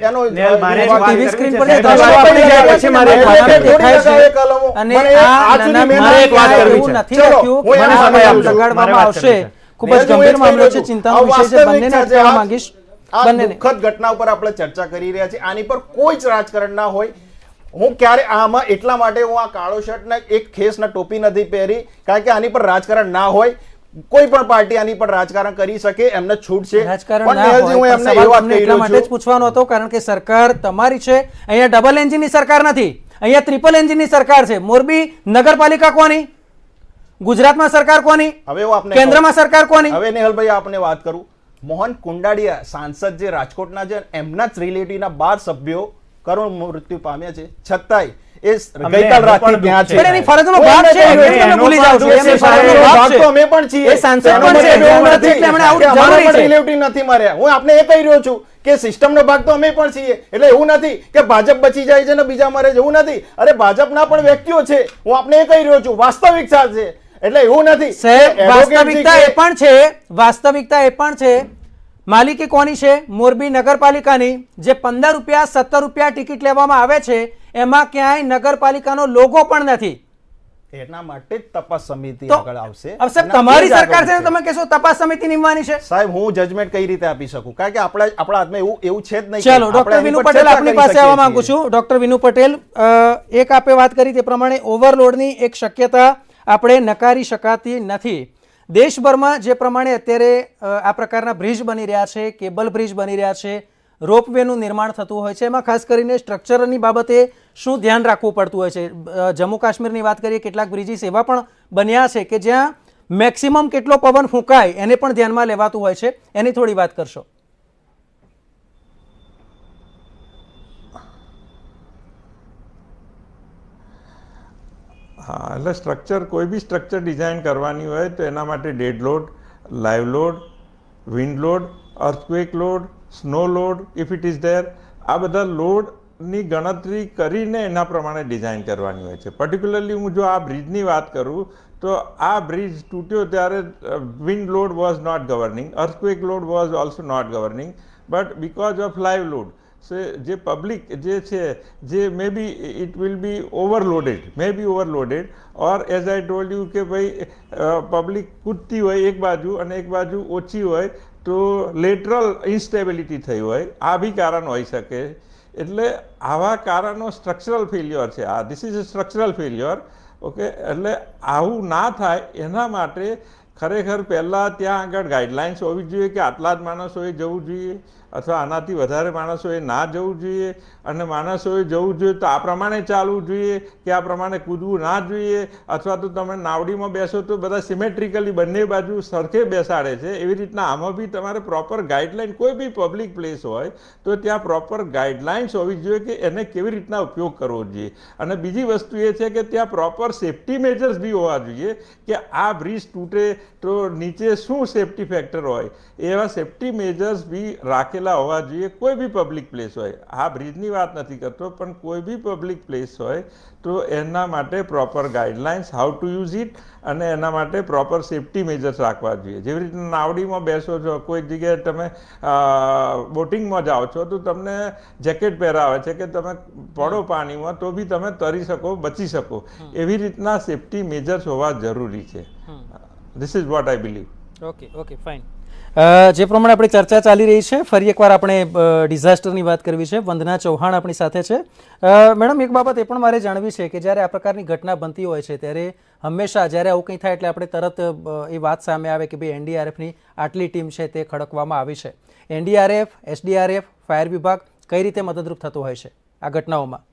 એનો મારે જ વાત ટીવી સ્ક્રીન પર સાહેબ, દર્શકો આપણે આપણી જાય જાય પછી છે, મારે એક મારે વાત દેખાય કરવી છે. છે. અને મને આ આજ સુધી નાના મેં મારે એક વાત ક્યાંય કરવી એવું છે. નથી ચલો, લખ્યું. હું મને એનો સમય સમય આપજો. આપજો. લગાડવામાં મારે વાત આવશે. કરવી છે. ખૂબ જ નેહલજી, હું એ ગંભીર જ મામલો કહી છે, રહ્યો છું. ચિંતાનો આ વિષય છે, બંનેને વાસ્તવિકતા છે. કહેવા આ- માંગીશ આ બંનેને. દુઃખદ ઘટના ઉપર આપણે ચર્ચા કરી રહ્યા છીએ. આની પર કોઈ જ રાજકારણ ના હોય. હું ક્યારે આમાં એટલા માટે હું આ કાળો શર્ટ ને એક ખેસ ના ટોપી નથી પહેરી કારણ કે આની પર રાજકારણ ના હોય. કોઈ પણ પાર્ટી આની પર રાજકારણ કરી શકે, એમને છૂટ છે. રાજકારણ પણ ના નેહલજી, હું હોય, એમને પણ એ સવાલ વાત તમને કહી એટલા રહ્યો માટે જ છું. પૂછવાનો હતો કારણ કે સરકાર તમારી છે. અહીંયા ડબલ એન્જિનની સરકાર નથી, અહીંયા ટ્રિપલ એન્જિનની સરકાર છે. મોરબી નગરપાલિકા કોની? ગુજરાતમાં સરકાર કોની? હવે હું આપને કેન્દ્રમાં સરકાર કોની? હવે નેહલભાઈ આપને વાત કરું. મોહન કુંડાડિયા સાંસદ જે રાજકોટના છે એમના જ રિલેટિવના 12 સભ્યો કરુણ મૃત્યુ પામ્યા છે, છતાંય એ ગઈકાલ રાતથી ત્યાં છે. પણ એની ફરજનો ભાગ છે, એટલે તમે ભૂલી જાઓ છો. એની ફરજનો ભાગ છે. તો અમે પણ છીએ. એ સાંસદ એનો પણ છે. મતલબ એવું એટલે નથી એમણે આવું કે અમારા જરૂરી પણ છે. રિલેટિવ નથી માર્યા. હું આપને એ કહી રહ્યો છું કે સિસ્ટમનો ભાગ તો અમે પણ છીએ. એટલે એવું નથી કે ભાજપ બચી જાય છે ને બીજા મરે છે, એવું નથી. અરે ભાજપના પણ વ્યક્તિઓ છે. હું આપને એ કહી રહ્યો છું, વાસ્તવિકતા છે. એટલે એવું નથી. સાહેબ, એડવોકેટજી વાસ્તવિકતા એ કે- પણ છે, વાસ્તવિકતા એ પણ છે. માલિકી કોની છે? મોરબી નગરપાલિકાની. જે 15 રૂપિયા 17 રૂપિયા ટિકિટ લેવામાં આવે છે એમાં ક્યાંય નગરપાલિકાનો લોગો પણ નથી. એના માટે જ તપાસ સમિતિ તો આગળ આવશે. હવે સાહેબ એના તમારી એ જ આગળ સરકાર છે છે. તમે કહેશો તપાસ સમિતિ નિમવાની છે. સાહેબ હું જજમેન્ટ કઈ રીતે આપી શકું, કારણ કે આપણા હાથમાં એવું છે જ નહીં. ચાલો આપણે ડોક્ટર એની વિનુ પર પટેલ ચર્ચા આપની કરી પાસે શકીએ આવવા માંગુ છીએ. છું. ડોક્ટર વિનુ પટેલ, એક આપે વાત કરી તે પ્રમાણે ઓવરલોડની એક શક્યતા આપણે નકારી શકાતી નથી. દેશભરમાં જે પ્રમાણે અત્યારે આ પ્રકારના બ્રિજ બની રહ્યા છે, કેબલ બ્રિજ બની રહ્યા છે, રોપવેનું નિર્માણ થતું હોય છે, એમાં ખાસ કરીને સ્ટ્રક્ચરની બાબતે શું ધ્યાન રાખવું પડતું હોય છે? જમ્મુ કાશ્મીરની વાત કરીએ, કેટલાક બ્રિજીસ એવા પણ બન્યા છે કે જ્યાં મેક્સિમમ કેટલો પવન ફૂંકાય એને પણ ધ્યાનમાં લેવાતું હોય છે. એની થોડી વાત કરશો. હા, એટલે સ્ટ્રક્ચર, કોઈ બી સ્ટ્રક્ચર ડિઝાઇન કરવાની હોય તો એના માટે dead load, live load, wind load, earthquake load, snow load if it is there, આ બધા લોડની ગણતરી કરીને એના પ્રમાણે ડિઝાઇન કરવાની હોય છે. પર્ટિક્યુલરલી હું જો આ બ્રિજની વાત કરું તો આ બ્રિજ તૂટ્યો ત્યારે wind load was not governing, earthquake load was also not governing, but because of live load જે પબ્લિક જે છે, જે may be it will be overloaded or as I told you કે ભાઈ પબ્લિક કૂદતી હોય એક બાજુ અને એક બાજુ ઓછી હોય તો લેટરલ ઇન્સ્ટેબિલિટી થઈ હોય, આ બી કારણ હોઈ શકે. એટલે આવા કારણો સ્ટ્રક્ચરલ ફેલ્યોર છે. આ this is a structural failure. Okay, એટલે આવું ના થાય એના માટે ખરેખર પહેલાં ત્યાં આગળ ગાઈડલાઇન્સ હોવી જોઈએ કે આટલા જ માણસોએ જવું જોઈએ અથવા આનાથી વધારે માણસોએ ના જવું જોઈએ, અને માણસોએ જવું જોઈએ તો આ પ્રમાણે ચાલવું જોઈએ કે આ પ્રમાણે કૂદવું ના જોઈએ, અથવા તો તમે નાવડીમાં બેસો તો બધા સિમેટ્રિકલી બંને બાજુ સરખે બેસાડે છે. એવી રીતના આમાં બી તમારે પ્રોપર ગાઈડલાઇન, કોઈ બી પબ્લિક પ્લેસ હોય તો ત્યાં પ્રોપર ગાઈડલાઇન્સ હોવી જોઈએ કે એને કેવી રીતના ઉપયોગ કરવો જોઈએ. અને બીજી વસ્તુ એ છે કે ત્યાં પ્રોપર સેફટી મેજર્સ બી હોવા જોઈએ કે આ બ્રિજ તૂટે તો નીચે શું સેફટી ફેક્ટર હોય, એવા સેફટી મેજર્સ બી રાખેલા હોવા જોઈએ. કોઈ બી પબ્લિક પ્લેસ હોય, આ બ્રિજની વાત નથી કરતો, પણ કોઈ બી પબ્લિક પ્લેસ હોય તો એના માટે proper guidelines, how to use it, અને એના માટે પ્રોપર સેફટી મેજર્સ રાખવા જોઈએ. જેવી રીતે નાવડીમાં બેસો છો, કોઈ જગ્યાએ તમે બોટિંગમાં જાઓ છો તો તમને જેકેટ પહેરાવે છે કે તમે પડો પાણીમાં તો બી તમે તરી શકો, બચી શકો. એવી રીતના સેફટી મેજર્સ હોવા જરૂરી છે. This is what I believe. Okay fine. જે પ્રમાણે આપણી ચર્ચા ચાલી રહી છે, ફરી એકવાર આપણે ડિઝાસ્ટરની વાત કરવી છે. વંદના ચૌહાણ આપણી સાથે છે. મેડમ, એક બાબત એ પણ મારે જાણવી છે કે જ્યારે આ પ્રકારની ઘટના બનતી હોય છે ત્યારે હંમેશા જ્યારે આવું કંઈ થાય એટલે આપણે તરત એ વાત સામે આવે કે ભાઈ એનડીઆરએફની આટલી ટીમ છે તે ખડકવામાં આવી છે. એનડીઆરએફ, એસડીઆરએફ, ફાયર વિભાગ કઈ રીતે મદદરૂપ થતું હોય છે આ ઘટનાઓમાં?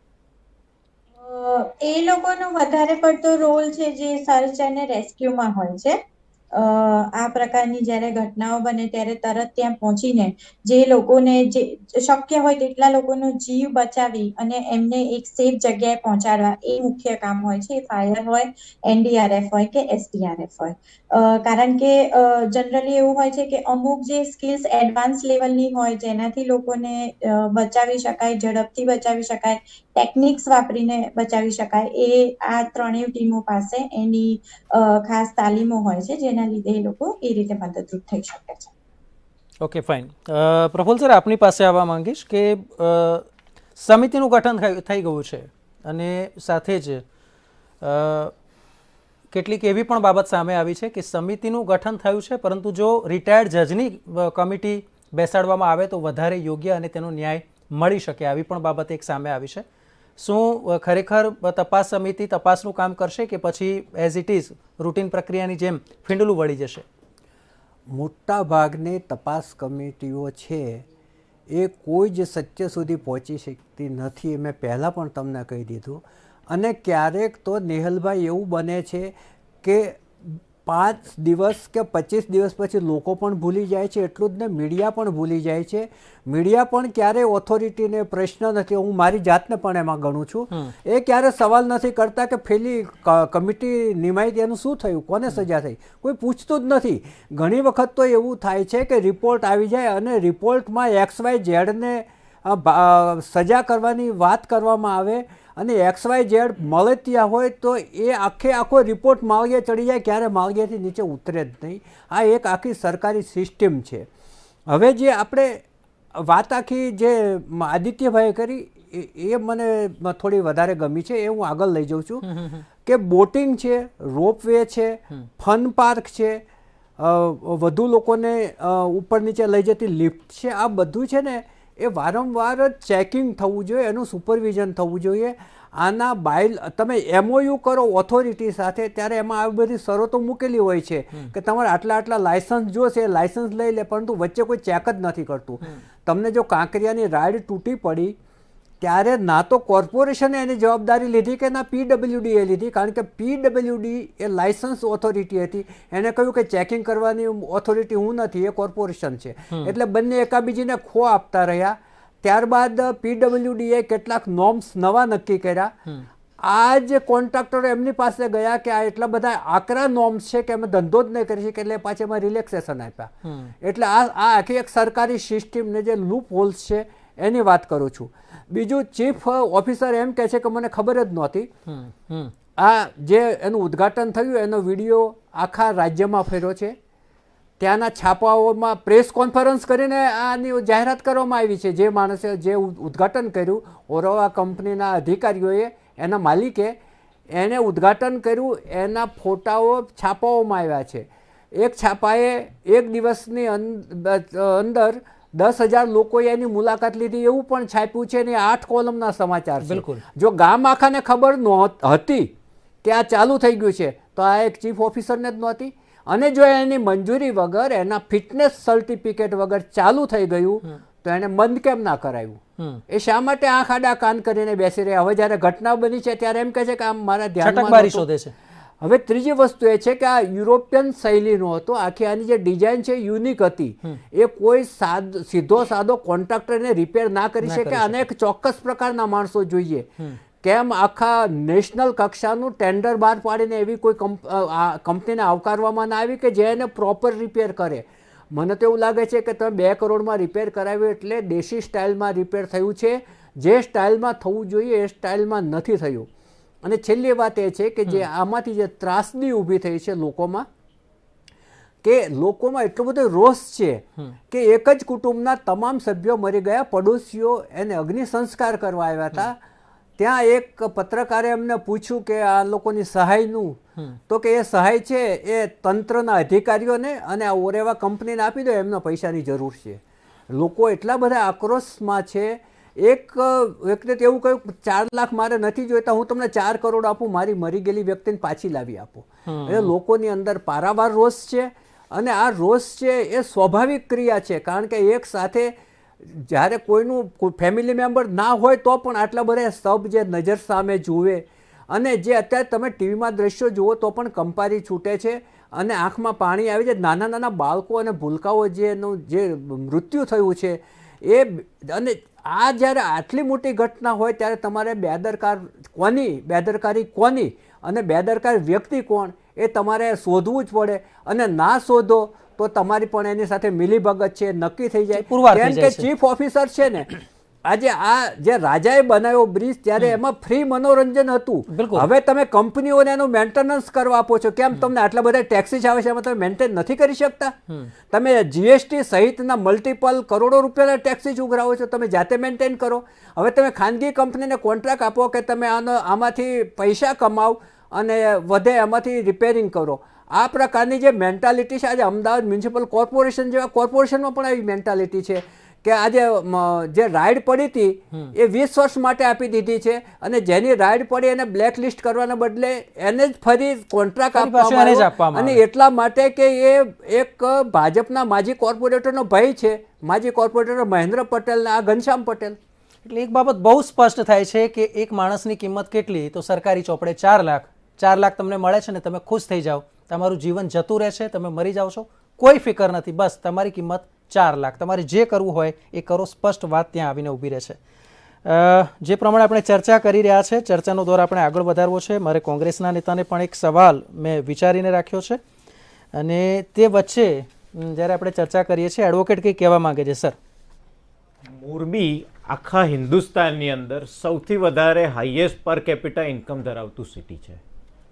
એ લોકોનો વધારે પડતો રોલ છે જે સર્ચ અને રેસ્ક્યુમાં હોય છે. આ પ્રકારની જ્યારે ઘટનાઓ બને ત્યારે તરત ત્યાં પહોંચીને જે લોકોને જે શક્ય હોય તેટલા લોકોનો જીવ બચાવી અને એમને એક સેફ જગ્યાએ પહોંચાડવા, એ મુખ્ય કામ હોય છે. ફાયર હોય, એનડીઆરએફ હોય કે એસડીઆરએફ હોય. કારણ કે જનરલી એવું હોય છે કે અમુક જે સ્કિલ્સ એડવાન્સ લેવલની હોય જેનાથી લોકોને બચાવી શકાય, ઝડપથી બચાવી શકાય, ટેકનિક્સ વાપરીને બચાવી શકાય, એ આ ત્રણેય ટીમો પાસે એની ખાસ તાલીમો હોય છે, જેના લીધે એ લોકો એ રીતે મદદરૂપ થઈ શકે છે. Okay fine. પ્રફુલ્લ સર, આપની પાસે આવવા માંગીશ કે સમિતિનું ગઠન થઈ ગયું છે અને સાથે જ કેટલીક એવી પણ બાબત સામે આવી છે કે સમિતિનું ગઠન થયું છે, પરંતુ જો રિટાયર્ડ જજની કમિટી બેસાડવામાં આવે તો વધારે યોગ્ય અને તેનો ન્યાય મળી શકે, આવી પણ બાબત એક સામે આવી છે. શું ખરેખર તપાસ સમિતિ તપાસનું કામ કરશે કે પછી એઝ ઇટ ઇઝ રૂટીન પ્રક્રિયાની જેમ ફીંડલું વળી જશે? મોટા ભાગની તપાસ કમિટીઓ છે એ કોઈ જ સત્ય સુધી પહોંચી શકતી નથી. મેં પહેલાં પણ તમને કહી દીધું. અને ક્યારેક તો નેહલભાઈ એવું બને છે કે 5 દિવસ કે 25 દિવસ પછી લોકો પણ ભૂલી જાય છે, એટલું જ ને મીડિયા પણ ભૂલી જાય છે. મીડિયા પણ ક્યારેય ઓથોરિટીને પ્રશ્ન નથી, હું મારી જાતને પણ એમાં ગણું છું, એ ક્યારે સવાલ નથી કરતા કે પેલી કમિટી નિમાઈ તેનું શું થયું, કોને સજા થઈ, કોઈ પૂછતું જ નથી. ઘણી વખત તો એવું થાય છે કે રિપોર્ટ આવી જાય અને રિપોર્ટમાં XYZને સજા કરવાની વાત કરવામાં આવે અને XYZ મળે ત્યાં હોય તો એ આખો રિપોર્ટ માળગે ચડી જાય, ક્યારે માળગેથી નીચે ઉતરે જ નહીં. આ એક આખી સરકારી સિસ્ટમ છે. હવે જે આપણે વાત આખી જે આદિત્યભાઈએ કરી એ મને થોડી વધારે ગમી છે, એ હું આગળ લઈ જાઉં છું કે બોટિંગ છે, રોપવે છે, ફન પાર્ક છે, વધુ લોકોને ઉપર નીચે લઈ જતી લિફ્ટ છે, આ બધું છે ને એ વારંવાર ચેકિંગ થવું જોઈએ, એનું સુપરવિઝન થવું જોઈએ. આના તમે MOU કરો ઓથોરિટી સાથે ત્યારે એમાં આવી બધી શરતો મૂકેલી હોય છે કે તમારે આટલા લાયસન્સ જોશે, લાયસન્સ લઈ લે, પરંતુ વચ્ચે કોઈ ચેક જ નથી કરતું. તમને જો કાંકરિયાની રાઈડ તૂટી પડી ત્યારે ના તો કોર્પોરેશને એની જવાબદારી લીધી કે ના PWD એ લીધી, કારણ કે PWD એ લાયસન્સ ઓથોરિટી હતી. એને કહ્યું કે ચેકિંગ કરવાની ઓથોરિટી હું નથી, એ કોર્પોરેશન છે. એટલે બંને એકાબીજીને ખો આપતા રહ્યા. ત્યારબાદ PWDએ કેટલાક નોર્મ્સ નવા નક્કી કર્યા. આ જ કોન્ટ્રાક્ટરો એમની પાસે ગયા કે આ એટલા બધા આકરા નોર્મ્સ છે કે અમે ધંધો જ નહીં કરી શકીએ, એટલે પાછી એમાં રિલેક્સેશન આપ્યા. એટલે આ આખી એક સરકારી સિસ્ટમને જે લૂપ હોલ્સ છે એની વાત કરું છું. બીજું, ચીફ ઓફિસર એમ કહે છે કે મને ખબર જ નહોતી. આ જે એનું ઉદ્ઘાટન થયું એનો વિડીયો આખા રાજ્યમાં ફર્યો છે. ત્યાંના છાપાઓમાં પ્રેસ કોન્ફરન્સ કરીને આની જાહેરાત કરવામાં આવી છે. જે માણસે જે ઉદ્ઘાટન કર્યું, ઓરોવા કંપનીના અધિકારીઓએ, એના માલિકે એને ઉદ્ઘાટન કર્યું, એના ફોટાઓ છાપાઓમાં આવ્યા છે. એક છાપાએ એક દિવસની અંદર 10,000 લોકોએ એની મુલાકાત લીધી એવું પણ છાપ્યું છે ને 8 કોલમના સમાચાર છે. બિલકુલ. જો ગામ આખાને ખબર હતી કે આ ચાલુ થઈ ગયું છે તો આ એક ચીફ ઓફિસરને જ નહોતી. અને જો એની મંજૂરી વગર, એના ફિટનેસ સર્ટિફિકેટ વગર ચાલુ થઈ ગયું તો એને બંધ કેમ ના કરાયું? એ શા માટે આંખ આડા કાન કરીને બેસી રહ્યા? હવે જ્યારે ઘટના બની છે ત્યારે એમ કહે છે કે આમ મારા ધ્યાનમાં છટકબારી નહોતું. શોધે છે. હવે ત્રીજી વસ્તુ એ છે કે આ યુરોપિયન શૈલીનો હતો. આખી આની જે ડિઝાઇન છે યુનિક હતી. એ કોઈ સીધો સાદો કોન્ટ્રાક્ટરને રિપેર ના કરી શકે. અને એક ચોક્કસ પ્રકારના માણસો જોઈએ. કેમ આખા નેશનલ કક્ષાનું ટેન્ડર બહાર પાડીને એવી કોઈ કંપનીને આવકારવામાં ના આવી કે જે એને પ્રોપર રિપેર કરે? મને તો એવું લાગે છે કે તમે 2 કરોડમાં રિપેર કરાવ્યું એટલે દેશી સ્ટાઇલમાં રિપેર થયું છે. જે સ્ટાઇલમાં થવું જોઈએ એ સ્ટાઇલમાં નથી થયું. અને છેલ્લી વાત એ છે કે જે આમાંથી જે ત્રાસદી ઊભી થઈ છે લોકોમાં, કે લોકોમાં એટલો બધો રોષ છે કે એક જ કુટુંબના તમામ સભ્યો મરી ગયા. પડોશીઓ એને અગ્નિ સંસ્કાર કરવા આવ્યા હતા. ત્યાં એક પત્રકારે એમને પૂછ્યું કે આ લોકોની સહાયનું, તો કે એ સહાય છે એ તંત્રના અધિકારીઓને અને આ ઓરેવા કંપનીને આપી દો, એમના પૈસાની જરૂર છે. લોકો એટલા બધા આક્રોશમાં છે. એક વ્યક્તિએ એવું કહ્યું 4 લાખ મારે નથી જોઈતા, હું તમને 4 કરોડ આપું, મારી મરી ગયેલી વ્યક્તિને પાછી લાવી આપો. એટલે લોકોની અંદર પારાવાર રોષ છે. અને આ રોષ છે એ સ્વાભાવિક ક્રિયા છે, કારણ કે એક સાથે જ્યારે કોઈનું ફેમિલી મેમ્બર ના હોય તો પણ આટલા બધા સબ જે નજર સામે જુએ, અને જે અત્યારે તમે ટીવીમાં દ્રશ્યો જુઓ તો પણ કંપારી છૂટે છે અને આંખમાં પાણી આવી જાય. નાના નાના બાળકો અને ભૂલકાઓ જેનું જે મૃત્યુ થયું છે એ, અને આ જ્યારે આટલી મોટી ઘટના હોય ત્યારે તમારે બેદરકારી કોની અને બેદરકાર વ્યક્તિ કોણ એ તમારે શોધવું જ પડે. અને ના શોધો તો તમારી પણ એની સાથે મિલીભગત છે નક્કી થઈ જાય. કેમ કે ચીફ ઓફિસર છે ને, આજે આ જે રાજાએ બનાવ્યો બ્રિજ ત્યારે એમાં ફ્રી મનોરંજન હતું. હવે તમે કંપનીઓને એનું મેન્ટેનન્સ કરવા આપો છો. કેમ? તમને આટલા બધા ટેક્સીસ આવે છે, એમાં તમે મેન્ટેન નથી કરી શકતા? તમે GST સહિતના મલ્ટિપલ કરોડો રૂપિયાના ટેક્સીસ ઉઘરાવો છો, તમે જાતે મેન્ટેન કરો. હવે તમે ખાનગી કંપનીને કોન્ટ્રાક્ટ આપો કે તમે આમાંથી પૈસા કમાવ અને વધે એમાંથી રિપેરિંગ કરો. આ પ્રકારની જે મેન્ટાલિટી છે, આજે અમદાવાદ મ્યુનિસિપલ કોર્પોરેશન જેવા કોર્પોરેશનમાં પણ આવી મેન્ટાલિટી છે કે આજે જે રાઇડ પડી હતી એ 20 વર્ષ માટે આપી દીધી છે, અને જેની રાઇડ પડી એને બ્લેક લિસ્ટ કરવાના બદલે એને જ ફરી કોન્ટ્રાક્ટ આપવામાં, અને એટલા માટે કે એ એક ભાજપના માજી કોર્પોરેટરનો ભય છે, માજી કોર્પોરેટર મહેન્દ્ર પટેલ આ ઘનશ્યામ પટેલ. એટલે એક બાબત બહુ સ્પષ્ટ થાય છે કે એક માણસની કિંમત કેટલી, તો સરકારી ચોપડે 4 લાખ. 4 લાખ તમને મળે છે ને તમે ખુશ થઈ જાઓ, તમારું જીવન જતું રહેશે, તમે મરી જાઓ છો, કોઈ ફિકર નથી. બસ તમારી કિંમત 4 લાખ, તમારે જે કરવું હોય એ કરો. સ્પષ્ટ વાત ત્યાં આવીને ઊભી રહે છે. જે પ્રમાણે આપણે ચર્ચા કરી રહ્યા છે, ચર્ચાનો દોર આપણે આગળ વધારવો છે. મારે કોંગ્રેસના નેતાને પણ એક સવાલ મેં વિચારીને રાખ્યો છે, અને તે વચ્ચે જ્યારે આપણે ચર્ચા કરીએ છીએ, એડવોકેટ કંઈ કહેવા માંગે છે? સર, મોરબી આખા હિન્દુસ્તાનની અંદર સૌથી વધારે હાઈએસ્ટ પર કેપિટા ઇન્કમ ધરાવતું સિટી છે.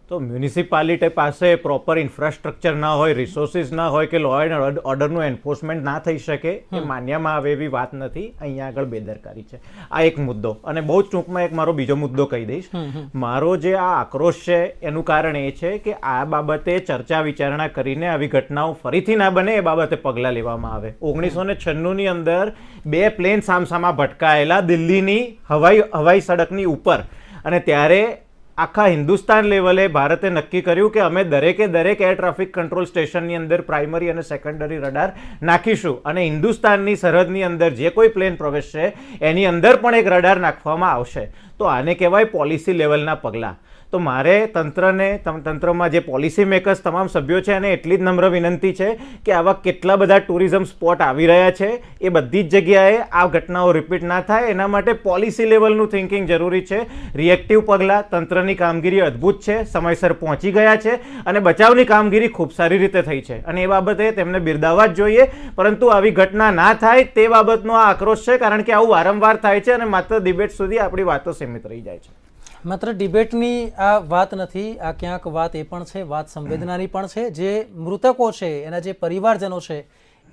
તો તો મ્યુનિસિપાલિટી પાસે પ્રોપર ઇન્ફ્રાસ્ટ્રક્ચર ના હોય, રિસોર્સિસ ના હોય કે લો એન્ડ ઓર્ડરનું એન્ફોર્સમેન્ટ ના થઈ શકે એ માન્યમાં આવે એવી વાત નથી. અહીંયા આગળ બેદરકારી છે. આ એક મુદ્દો. અને બહુ જ ટૂંકમાં એક મારો બીજો મુદ્દો કહી દઈશ. મારો જે આ આક્રોશ છે એનું કારણ એ છે કે આ બાબતે ચર્ચા વિચારણા કરીને આવી ઘટનાઓ ફરીથી ના બને એ બાબતે પગલાં લેવામાં આવે. 1996ની અંદર 2 પ્લેન સામસામા ભટકાયેલા દિલ્હીની હવાઈ સડકની ઉપર, અને ત્યારે આખા હિન્દુસ્તાન લેવલે ભારતે નક્કી કર્યું કે અમે દરેકે દરેક એર ટ્રાફિક કંટ્રોલ સ્ટેશનની અંદર પ્રાઇમરી અને સેકન્ડરી રડાર નાખીશું, અને હિન્દુસ્તાનની સરહદની અંદર જે કોઈ પ્લેન પ્રવેશશે એની અંદર પણ એક રડાર નાખવામાં આવશે. તો આને કહેવાય પોલિસી લેવલના પગલાં. તો મારે તંત્રમાં જે પોલિસી મેકર્સ તમામ સભ્યો છે એને એટલી જ નમ્ર વિનંતી છે કે આવા કેટલા બધા ટુરિઝમ સ્પોટ આવી રહ્યા છે, એ બધી જ જગ્યાએ આ ઘટનાઓ રિપીટ ના થાય એના માટે પોલિસી લેવલનું થિંકિંગ જરૂરી છે. રિએક્ટિવ પગલાં, તંત્રની કામગીરી અદ્ભુત છે, સમયસર પહોંચી ગયા છે અને બચાવની કામગીરી ખૂબ સારી રીતે થઈ છે અને એ બાબતે તેમને બિરદાવવા જ જોઈએ. પરંતુ આવી ઘટના ના થાય તે બાબતનો આ આક્રોશ છે, કારણ કે આવું વારંવાર થાય છે અને માત્ર ડિબેટ સુધી આપણી વાતો સીમિત રહી જાય છે. માત્ર ડિબેટની આ વાત નથી, આ ક્યાંક વાત એ પણ છે, વાત સંવેદનાની પણ છે. જે મૃતકો છે એના જે પરિવારજનો છે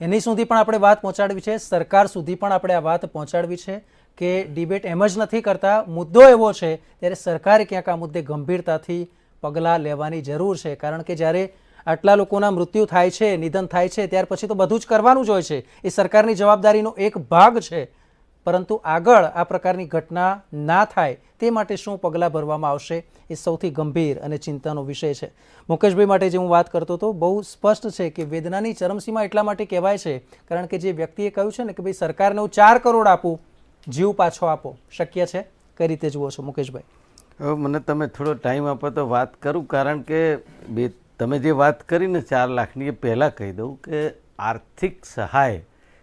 એની સુધી પણ આપણે વાત પહોંચાડવી છે, સરકાર સુધી પણ આપણે આ વાત પહોંચાડવી છે કે ડિબેટ એમ જ નથી કરતા. મુદ્દો એવો છે ત્યારે સરકારે ક્યાંક આ મુદ્દે ગંભીરતાથી પગલાં લેવાની જરૂર છે, કારણ કે જ્યારે આટલા લોકોના મૃત્યુ થાય છે, નિધન થાય છે, ત્યાર પછી તો બધું જ કરવાનું જ હોય છે. એ સરકારની જવાબદારીનો એક ભાગ છે. પરંતુ આગળ આ પ્રકારની ઘટના ના થાય તે માટે શું પગલાં ભરવામાં આવશે એ સૌથી ગંભીર અને ચિંતાનો વિષય છે. મુકેશભાઈ માટે જે હું વાત કરતો હતો, બહુ સ્પષ્ટ છે કે વેદનાની ચરમસીમા એટલા માટે કહેવાય છે કારણ કે જે વ્યક્તિએ કહ્યું છે ને કે ભાઈ સરકારને હું 4 કરોડ આપું, જીવ પાછો આપો, શક્ય છે? કઈ રીતે જુઓ છો મુકેશભાઈ? હવે મને તમે થોડો ટાઈમ આપો તો વાત કરું, કારણ કે તમે જે વાત કરી ને 4 લાખની, એ પહેલાં કહી દઉં કે આર્થિક સહાય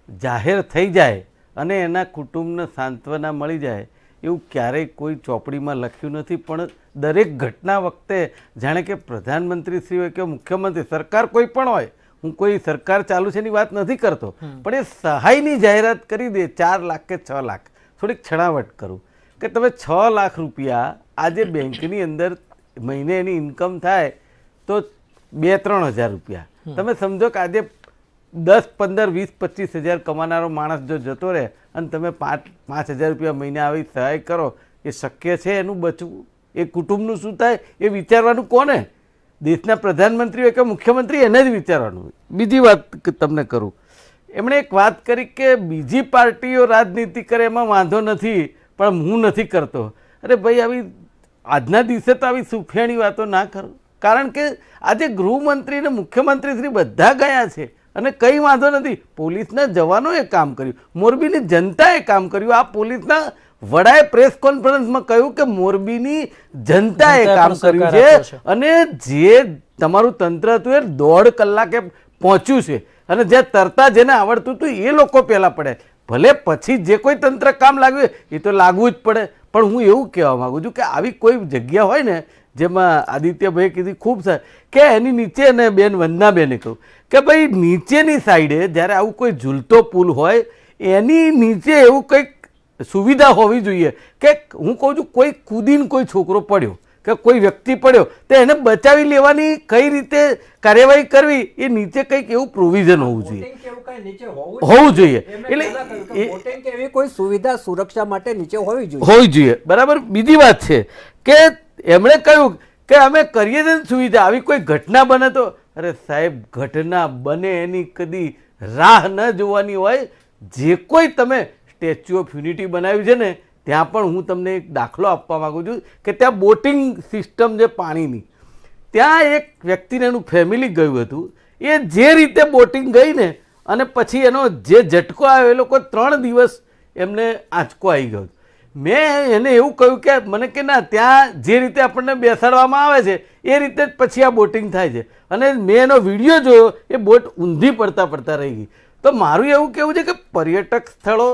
જાહેર થઈ જાય અને એના કુટુંબને સાંત્વના મળી જાય એવું ક્યારેય કોઈ ચોપડીમાં લખ્યું નથી. પણ દરેક ઘટના વખતે જાણે કે પ્રધાનમંત્રી શ્રી હોય કે મુખ્યમંત્રી, સરકાર કોઈ પણ હોય, હું કોઈ સરકાર ચાલુ છે એની વાત નથી કરતો, પણ એ સહાયની જાહેરાત કરી દે 4 લાખ કે 6 લાખ. થોડીક છણાવટ કરું કે તમે 6 લાખ રૂપિયા આજે બેંકની અંદર મહિને એની ઇન્કમ થાય તો 2-3 હજાર રૂપિયા, તમે સમજો કે આજે 10, 15, 20, 25 હજાર કમાનારો માણસ જો જતો રહે અને તમે 5 હજાર રૂપિયા મહિને આવી સહાય કરો, એ શક્ય છે? એનું બચવું, એ કુટુંબનું શું થાય એ વિચારવાનું કોને? દેશના પ્રધાનમંત્રી હોય કે મુખ્યમંત્રી, એને જ વિચારવાનું. બીજી વાત તમને કરું, એમણે એક વાત કરી કે બીજી પાર્ટીઓ રાજનીતિ કરે એમાં વાંધો નથી, પણ હું નથી કરતો. અરે ભાઈ, આવી આજના દિવસે તો આવી સુફિયાણી વાતો ના કરો, કારણ કે આજે ગૃહમંત્રી અને મુખ્યમંત્રી શ્રી બધા ગયા છે અને કંઈ વાંધો નથી. પોલીસના જવાનોએ કામ કર્યું, મોરબીની જનતાએ કામ કર્યું. આ પોલીસના વડાએ પ્રેસ કોન્ફરન્સમાં કહ્યું કે મોરબીની જનતાએ કામ કર્યું છે અને જે તમારું તંત્ર હતું એ 1.5 કલાકે પહોંચ્યું છે, અને જ્યાં તરતા જેને આવડતું હતું એ લોકો પહેલાં પડે. ભલે પછી જે કોઈ તંત્ર કામ લાગ્યું એ તો લાગવું જ પડે, પણ હું એવું કહેવા માગું છું કે આવી કોઈ જગ્યા હોય ને, જેમાં આદિત્યભાઈ કીધી ખૂબ સારી કે એની નીચે, અને બેન વંદનાબેને કહું કે ભાઈ નીચેની સાઈડે જ્યારે આવું કોઈ ઝૂલતો પુલ હોય એની નીચે એવું કંઈક સુવિધા હોવી જોઈએ કે હું કહું છું કોઈ કૂદીને કોઈ છોકરો પડ્યો કે કોઈ વ્યક્તિ પડ્યો તો એને બચાવી લેવાની કઈ રીતે કાર્યવાહી કરવી, એ નીચે કંઈક એવું પ્રોવિઝન હોવું જોઈએ. એટલે એવી કોઈ સુવિધા સુરક્ષા માટે નીચે હોવી જોઈએ. બરાબર. બીજી વાત છે કે એમણે કહ્યું કે અમે કરીએ છીએ સુવિધા, આવી કોઈ ઘટના બને તો, અરે સાહેબ, ઘટના બને એની કદી રાહ ન જોવાની હોય. જે કોઈ તમે સ્ટેચ્યુ ઓફ યુનિટી બનાવ્યું છે ને, ત્યાં પણ હું તમને એક દાખલો આપવા માગું છું કે ત્યાં બોટિંગ સિસ્ટમ છે પાણીની, ત્યાં એક વ્યક્તિને એનું ફેમિલી ગયું હતું, એ જે રીતે બોટિંગ ગઈ ને અને પછી એનો જે ઝટકો આવ્યો, એ લોકો 3 દિવસ એમને આંચકો આવી ગયો. મેં એને એવું કહ્યું કે મને કે ના, ત્યાં જે રીતે આપણને બેસાડવામાં આવે છે એ રીતે જ પછી આ બોટિંગ થાય છે, અને મેં એનો વિડીયો જોયો, એ બોટ ઊંધી પડતા રહી ગઈ. તો મારું એવું કહેવું છે કે પર્યટક સ્થળો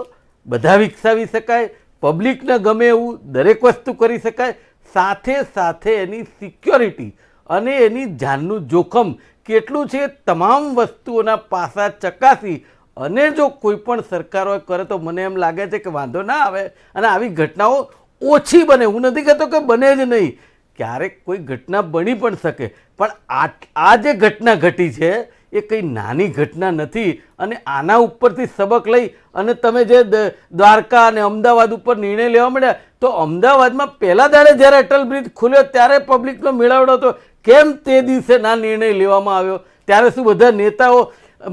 બધા વિકસાવી શકાય, પબ્લિકને ગમે એવું દરેક વસ્તુ કરી શકાય, સાથે સાથે એની સિક્યોરિટી અને એની જાનનું જોખમ કેટલું છે તમામ વસ્તુઓના પાસા ચકાસી અને જો કોઈ પણ સરકારો કરે તો મને એમ લાગે છે કે વાંધો ના આવે અને આવી ઘટનાઓ ઓછી બને. હું નથી કહેતો કે બને જ નહીં, ક્યારેક કોઈ ઘટના બની પણ શકે, પણ આ જે ઘટના ઘટી છે એ કંઈ નાની ઘટના નથી. અને આના ઉપરથી સબક લઈ અને તમે જે દ્વારકા અને અમદાવાદ ઉપર નિર્ણય લેવા માંડ્યા, તો અમદાવાદમાં પહેલા દાડે જ્યારે અટલ બ્રિજ ખુલ્યો ત્યારે પબ્લિકનો મેળાવડો હતો, કેમ તે દિવસે ના નિર્ણય લેવામાં આવ્યો? ત્યારે શું બધા નેતાઓ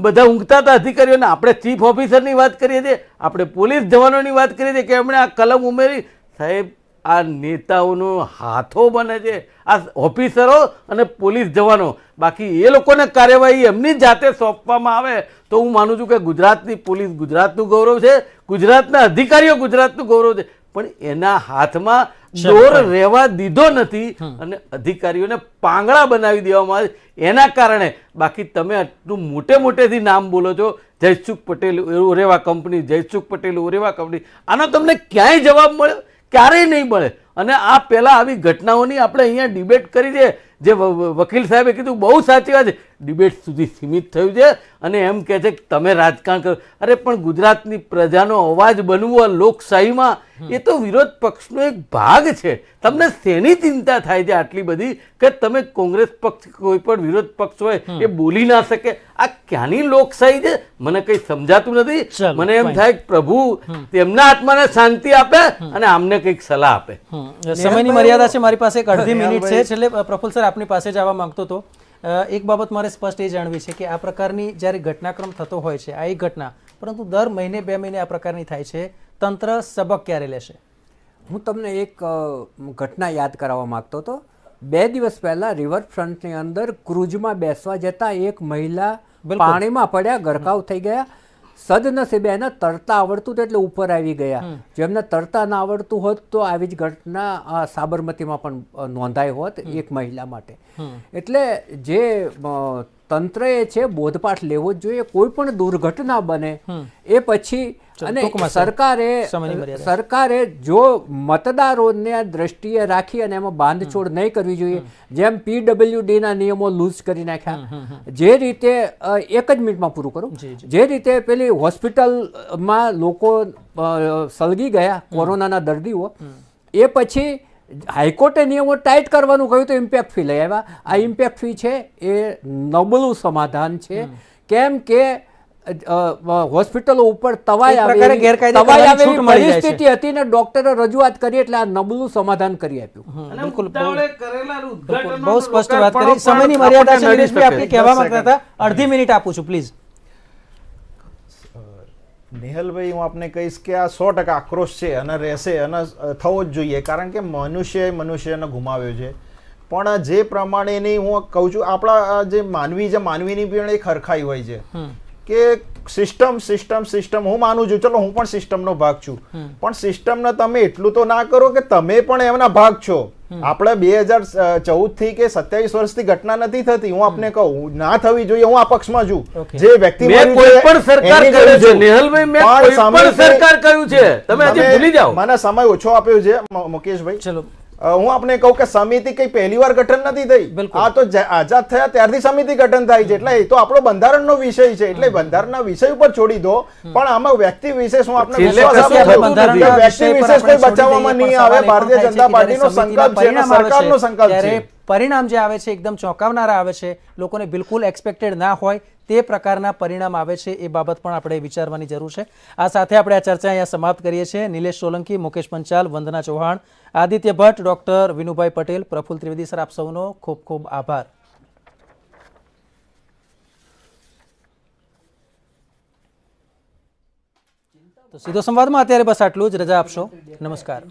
બધા ઊંઘતા હતા અધિકારીઓને? આપણે ચીફ ઓફિસરની વાત કરીએ છીએ, આપણે પોલીસ જવાનોની વાત કરીએ છીએ કે એમણે આ કલમ ઉમેરી. સાહેબ, આ નેતાઓનો હાથો બને છે આ ઓફિસરો અને પોલીસ જવાનો. બાકી એ લોકોને કાર્યવાહી એમની જાતે સોંપવામાં આવે તો હું માનું છું કે ગુજરાતની પોલીસ ગુજરાતનું ગૌરવ છે, ગુજરાતના અધિકારીઓ ગુજરાતનું ગૌરવ છે. પણ એના હાથમાં દોર રહેવા દીધો નથી અને અધિકારીઓને પાંગડા બનાવી દેવામાં આવે એના કારણે. બાકી તમે આટલું મોટેથી નામ બોલો છો, જયસુખ પટેલ ઓરેવા કંપની, જયસુખ પટેલ ઓરેવા કંપની, આનો તમને ક્યાંય જવાબ મળ્યો? ક્યારેય નહીં મળે. અને આ પહેલાં આવી ઘટનાઓની આપણે અહીંયા ડિબેટ કરી છે, જે વકીલ સાહેબે કીધું બહુ સાચી વાત છે, ડિબેટ સુધી સીમિત થયું છે અને એમ કહે છે કે તમે રાજકારણ કરો. અરે પણ ગુજરાતની પ્રજાનો અવાજ બનવો લોકશાહીમાં એ તો વિરોધ પક્ષનો એક ભાગ છે. તમને શેની ચિંતા થાય છે આટલી બધી કે તમે કોંગ્રેસ પક્ષ કોઈ પણ વિરોધ પક્ષ હોય એ બોલી ના શકે? આ ક્યાંની લોકશાહી છે? મને કંઈ સમજાતું નથી. મને એમ થાય કે પ્રભુ તેમના આત્માને શાંતિ આપે અને આમને કંઈક સલાહ આપે. સમયની મર્યાદા છે, મારી પાસે એક અડધી મિનિટ છે. છેલ્લે પ્રફુલ્લ સર આપની પાસે જ આવવા માંગતો હતો. એક બાબત મારે સ્પષ્ટ એ જાણવી છે કે આ પ્રકારની જ્યારે ઘટનાક્રમ થતો હોય છે, આ એક ઘટના, પરંતુ દર મહિને 2 મહિને આ પ્રકારની થાય છે, તંત્ર સબક ક્યારે લેશે? હું તમને એક ઘટના યાદ કરાવવા માંગતો હતો. 2 દિવસ પહેલા રિવરફ્રન્ટની અંદર ક્રૂઝમાં બેસવા જતા એક મહિલા પાણીમાં પડ્યા, ગરકાવ થઈ ગયા. સદનસીબે એને તરતા આવડતું હતું એટલે ઉપર આવી ગયા. જેમને તરતા ના આવડતું હોત તો આવી જ ઘટના સાબરમતીમાં પણ નોંધાઈ હોત એક મહિલા માટે. એટલે જે તંત્રએ છે બોધપાઠ લેવો જ જોઈએ. કોઈ પણ દુર્ઘટના બને એ પછી અને સરકારે જો મતદારોને દ્રષ્ટિએ રાખી અને એમાં બાંધછોડ નહીં કરવી જોઈએ. જેમ PWD ના નિયમો લૂઝ કરી નાખ્યા, જે રીતે એક જ મિનિટમાં પૂરું કરું, જે રીતે પેલી હોસ્પિટલમાં લોકો સળગી ગયા કોરોનાના દર્દીઓ, એ પછી હાઈકોર્ટે નિયમો ટાઈટ કરવાનું કહ્યું તો ઇમ્પેક્ટ ફી લઈ આવ્યા. આ ઇમ્પેક્ટ ફી છે એ નબળું સમાધાન છે. કેમ કે હોસ્પિટલો ઉપર તવાઈ આવેલી પરિસ્થિતિ હતી ને ડોક્ટરે રજૂઆત કરી એટલે આ નબળું સમાધાન કરી આપ્યું. બહુ સ્પષ્ટ વાત કરી. સમયની મર્યાદા છે. નિલેશભાઈ, આપણે કહેવા માંગતા હતા, અડધી મિનિટ આપું છું પ્લીઝ. નિહલભાઈ, હું આપને કહીશ કે આ 100% આક્રોશ છે અને રહેશે અને થવો જ જોઈએ, કારણ કે મનુષ્યને ગુમાવ્યો છે. પણ જે પ્રમાણેની હું કહું છું, આપણા જે માનવીની પણ એક હરખાઈ હોય છે કે સિસ્ટમ હું માનું છું, ચલો હું પણ સિસ્ટમનો ભાગ છું, પણ સિસ્ટમને તમે એટલું તો ના કરો કે તમે પણ એમના ભાગ છો. આપણે 2014 થી કે 27 વર્ષથી ઘટના નથી થતી. હું આપને કહું ના થવી જોઈએ, હું આ પક્ષમાં છું. જે વ્યક્તિ મને સમય ઓછો આપ્યો છે મુકેશભાઈ. ચલો હું આપને કહું કે સમિતિ કઈ પહેલી વાર ગઠન નથી થઈ. આ તો આઝાદ થયા ત્યારથી સમિતિ ગઠન થાય છે. એટલે એ તો આપણો બંધારણનો વિષય છે, એટલે બંધારણના વિષય ઉપર છોડી દો. પણ આમાં વ્યક્તિ વિશેષ હું આપને વ્યક્તિ વિશેષ કોઈ બચાવવામાં નહીં આવે. ભારતીય જનતા પાર્ટીનો સંકલ્પ છે અને સરકારનો સંકલ્પ છે. પરિણામ જે આવે છે એકદમ ચોંકાવનારા આવે છે, લોકોને બિલકુલ એક્સપેક્ટેડ ના હોય તે પ્રકારના પરિણામ આવે છે. એ બાબત પણ આપણે વિચારવાની જરૂર છે. આ સાથે આપણે આ ચર્ચા અહીંયા સમાપ્ત કરીએ છીએ. નિલેશ સોલંકી, મુકેશ પંચાલ, વંદના ચૌહાણ, આદિત્ય ભટ્ટ, ડોક્ટર વિનુભાઈ પટેલ, પ્રફુલ્લ ત્રિવેદી સર, આપ સૌનો ખૂબ ખૂબ આભાર. તો સીધો સંવાદમાં અત્યારે બસ આટલું જ. રજા આપશો. નમસ્કાર.